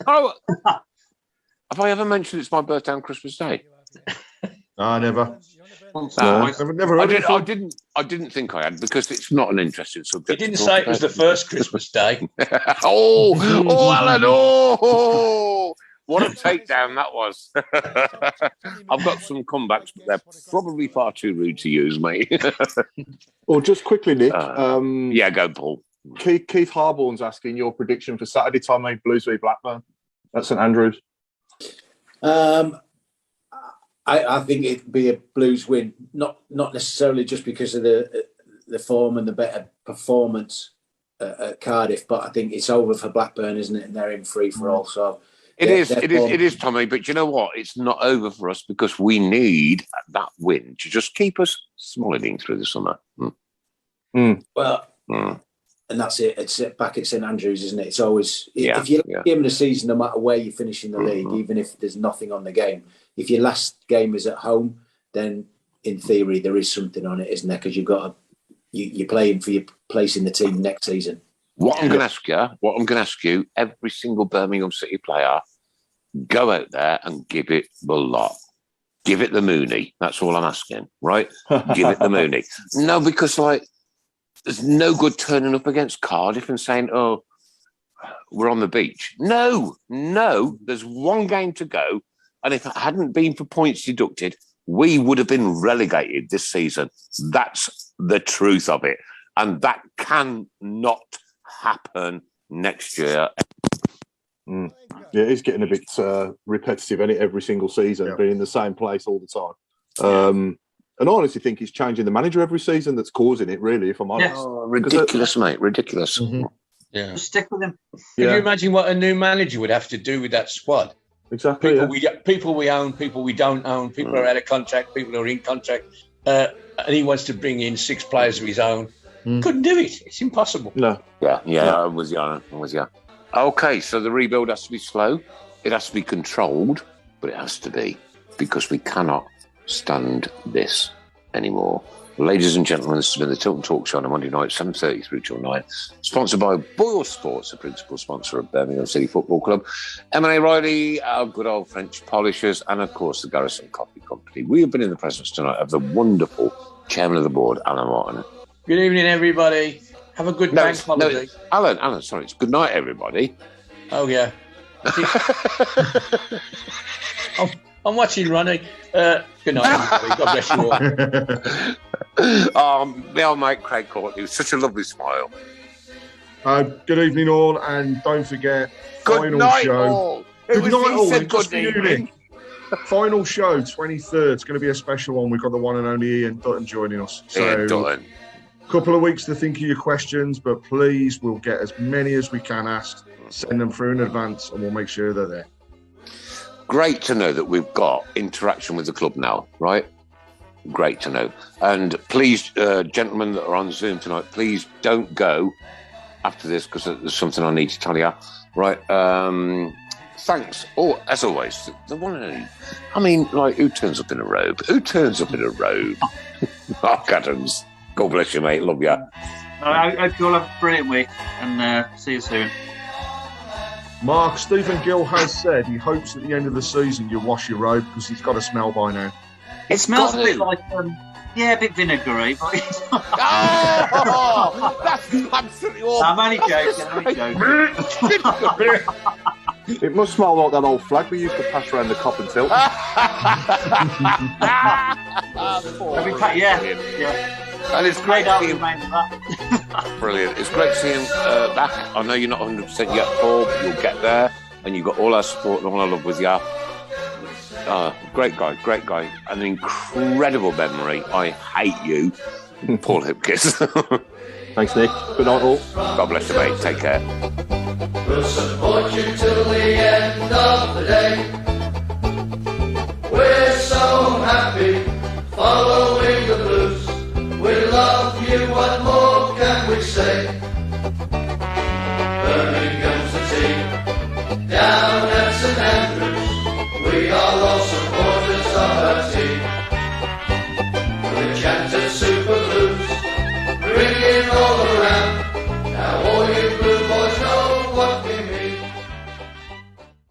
Oh, have I ever mentioned it's my birthday on Christmas Day? No, never. Never I didn't think I had, because it's not an interesting subject. He didn't say it was the first Christmas Day. Alan, what a takedown that was. I've got some comebacks, but they're probably far too rude to use, mate. Well, just quickly, Nick. Yeah, go, Paul. Keith Harborne's asking your prediction for Saturday, Tommy. Blues v Blackburn at St Andrews. I think it'd be a Blues win, not necessarily just because of the form and the better performance at Cardiff, but I think it's over for Blackburn, isn't it? And they're in free for all. So it is, Tommy. But you know what? It's not over for us, because we need that win to just keep us smiling through the summer. Well, and that's it. It's back at St Andrews, isn't it? It's always if you game of the season, no matter where you finish in the league, even if there's nothing on the game. If your last game is at home, then in theory there is something on it, isn't there? Because you're playing for your place in the team next season. What I'm going to ask you, every single Birmingham City player, go out there and give it the lot. Give it the Mooney. That's all I'm asking, right? Give it the Mooney. No, because there's no good turning up against Cardiff and saying, "Oh, we're on the beach." No. There's one game to go. And if it hadn't been for points deducted, we would have been relegated this season. That's the truth of it. And that cannot happen next year. Yeah, it's getting a bit repetitive, isn't it? Every single season, being in the same place all the time. And I honestly think it's changing the manager every season that's causing it, really, if I'm honest. Oh, ridiculous, mate. Ridiculous. Yeah. Just stick with him. Can you imagine what a new manager would have to do with that squad? Exactly. People we own, people we don't own, people who are out of contract, people who are in contract. And he wants to bring in 6 players of his own. Couldn't do it. It's impossible. No. Yeah. I'm with you. Okay, so the rebuild has to be slow. It has to be controlled, but it has to be, because we cannot stand this anymore. Ladies and gentlemen, this has been the Tilton Talk Show on a Monday night, 7:30 through till 9, sponsored by Boyle Sports, the principal sponsor of Birmingham City Football Club, M.A.Reilly, our good old French polishers, and of course the Garrison Coffee Company. We have been in the presence tonight of the wonderful chairman of the board, Alan Martin. Good evening, everybody. Have a good bank holiday. Alan, sorry, it's good night, everybody. Oh, yeah. I'm watching Ronnie. Good night, everybody. God bless you all. My old mate Craig Courtney, was such a lovely smile. Good evening, all, and don't forget, final show. Good night, all. Good evening. Final show, 23rd. It's going to be a special one. We've got the one and only Ian Dutton joining us. Ian Dutton. Couple of weeks to think of your questions, but please, we'll get as many as we can asked. Send them through in advance, and we'll make sure they're there. Great to know that we've got interaction with the club now, right? Great to know. And please, gentlemen that are on Zoom tonight, please don't go after this, because there's something I need to tell you. Right? Thanks. Oh, as always, the one and only. I mean, like, who turns up in a robe? Mark Adams. God bless you, mate. Love you. I hope you all have a brilliant week, and see you soon. Mark, Stephen Gill has said he hopes at the end of the season you'll wash your robe, because he's got a smell by now. It smells a bit like, a bit vinegary. But that's absolutely awful. I'm only joking. It must smell like that old flag we used to pass around the cop and tilt. Yeah. And it's great to see him. Brilliant. It's great to see him back. I know you're not 100% yet, Paul, but you'll get there. And you've got all our support and all our love with you. Great guy. An incredible memory. I hate you, Paul Hipkiss. Thanks, Nick. Good night, all. God bless you, mate. Take care. We'll support you till the end of the day. We're so happy following the blues. We love you, what more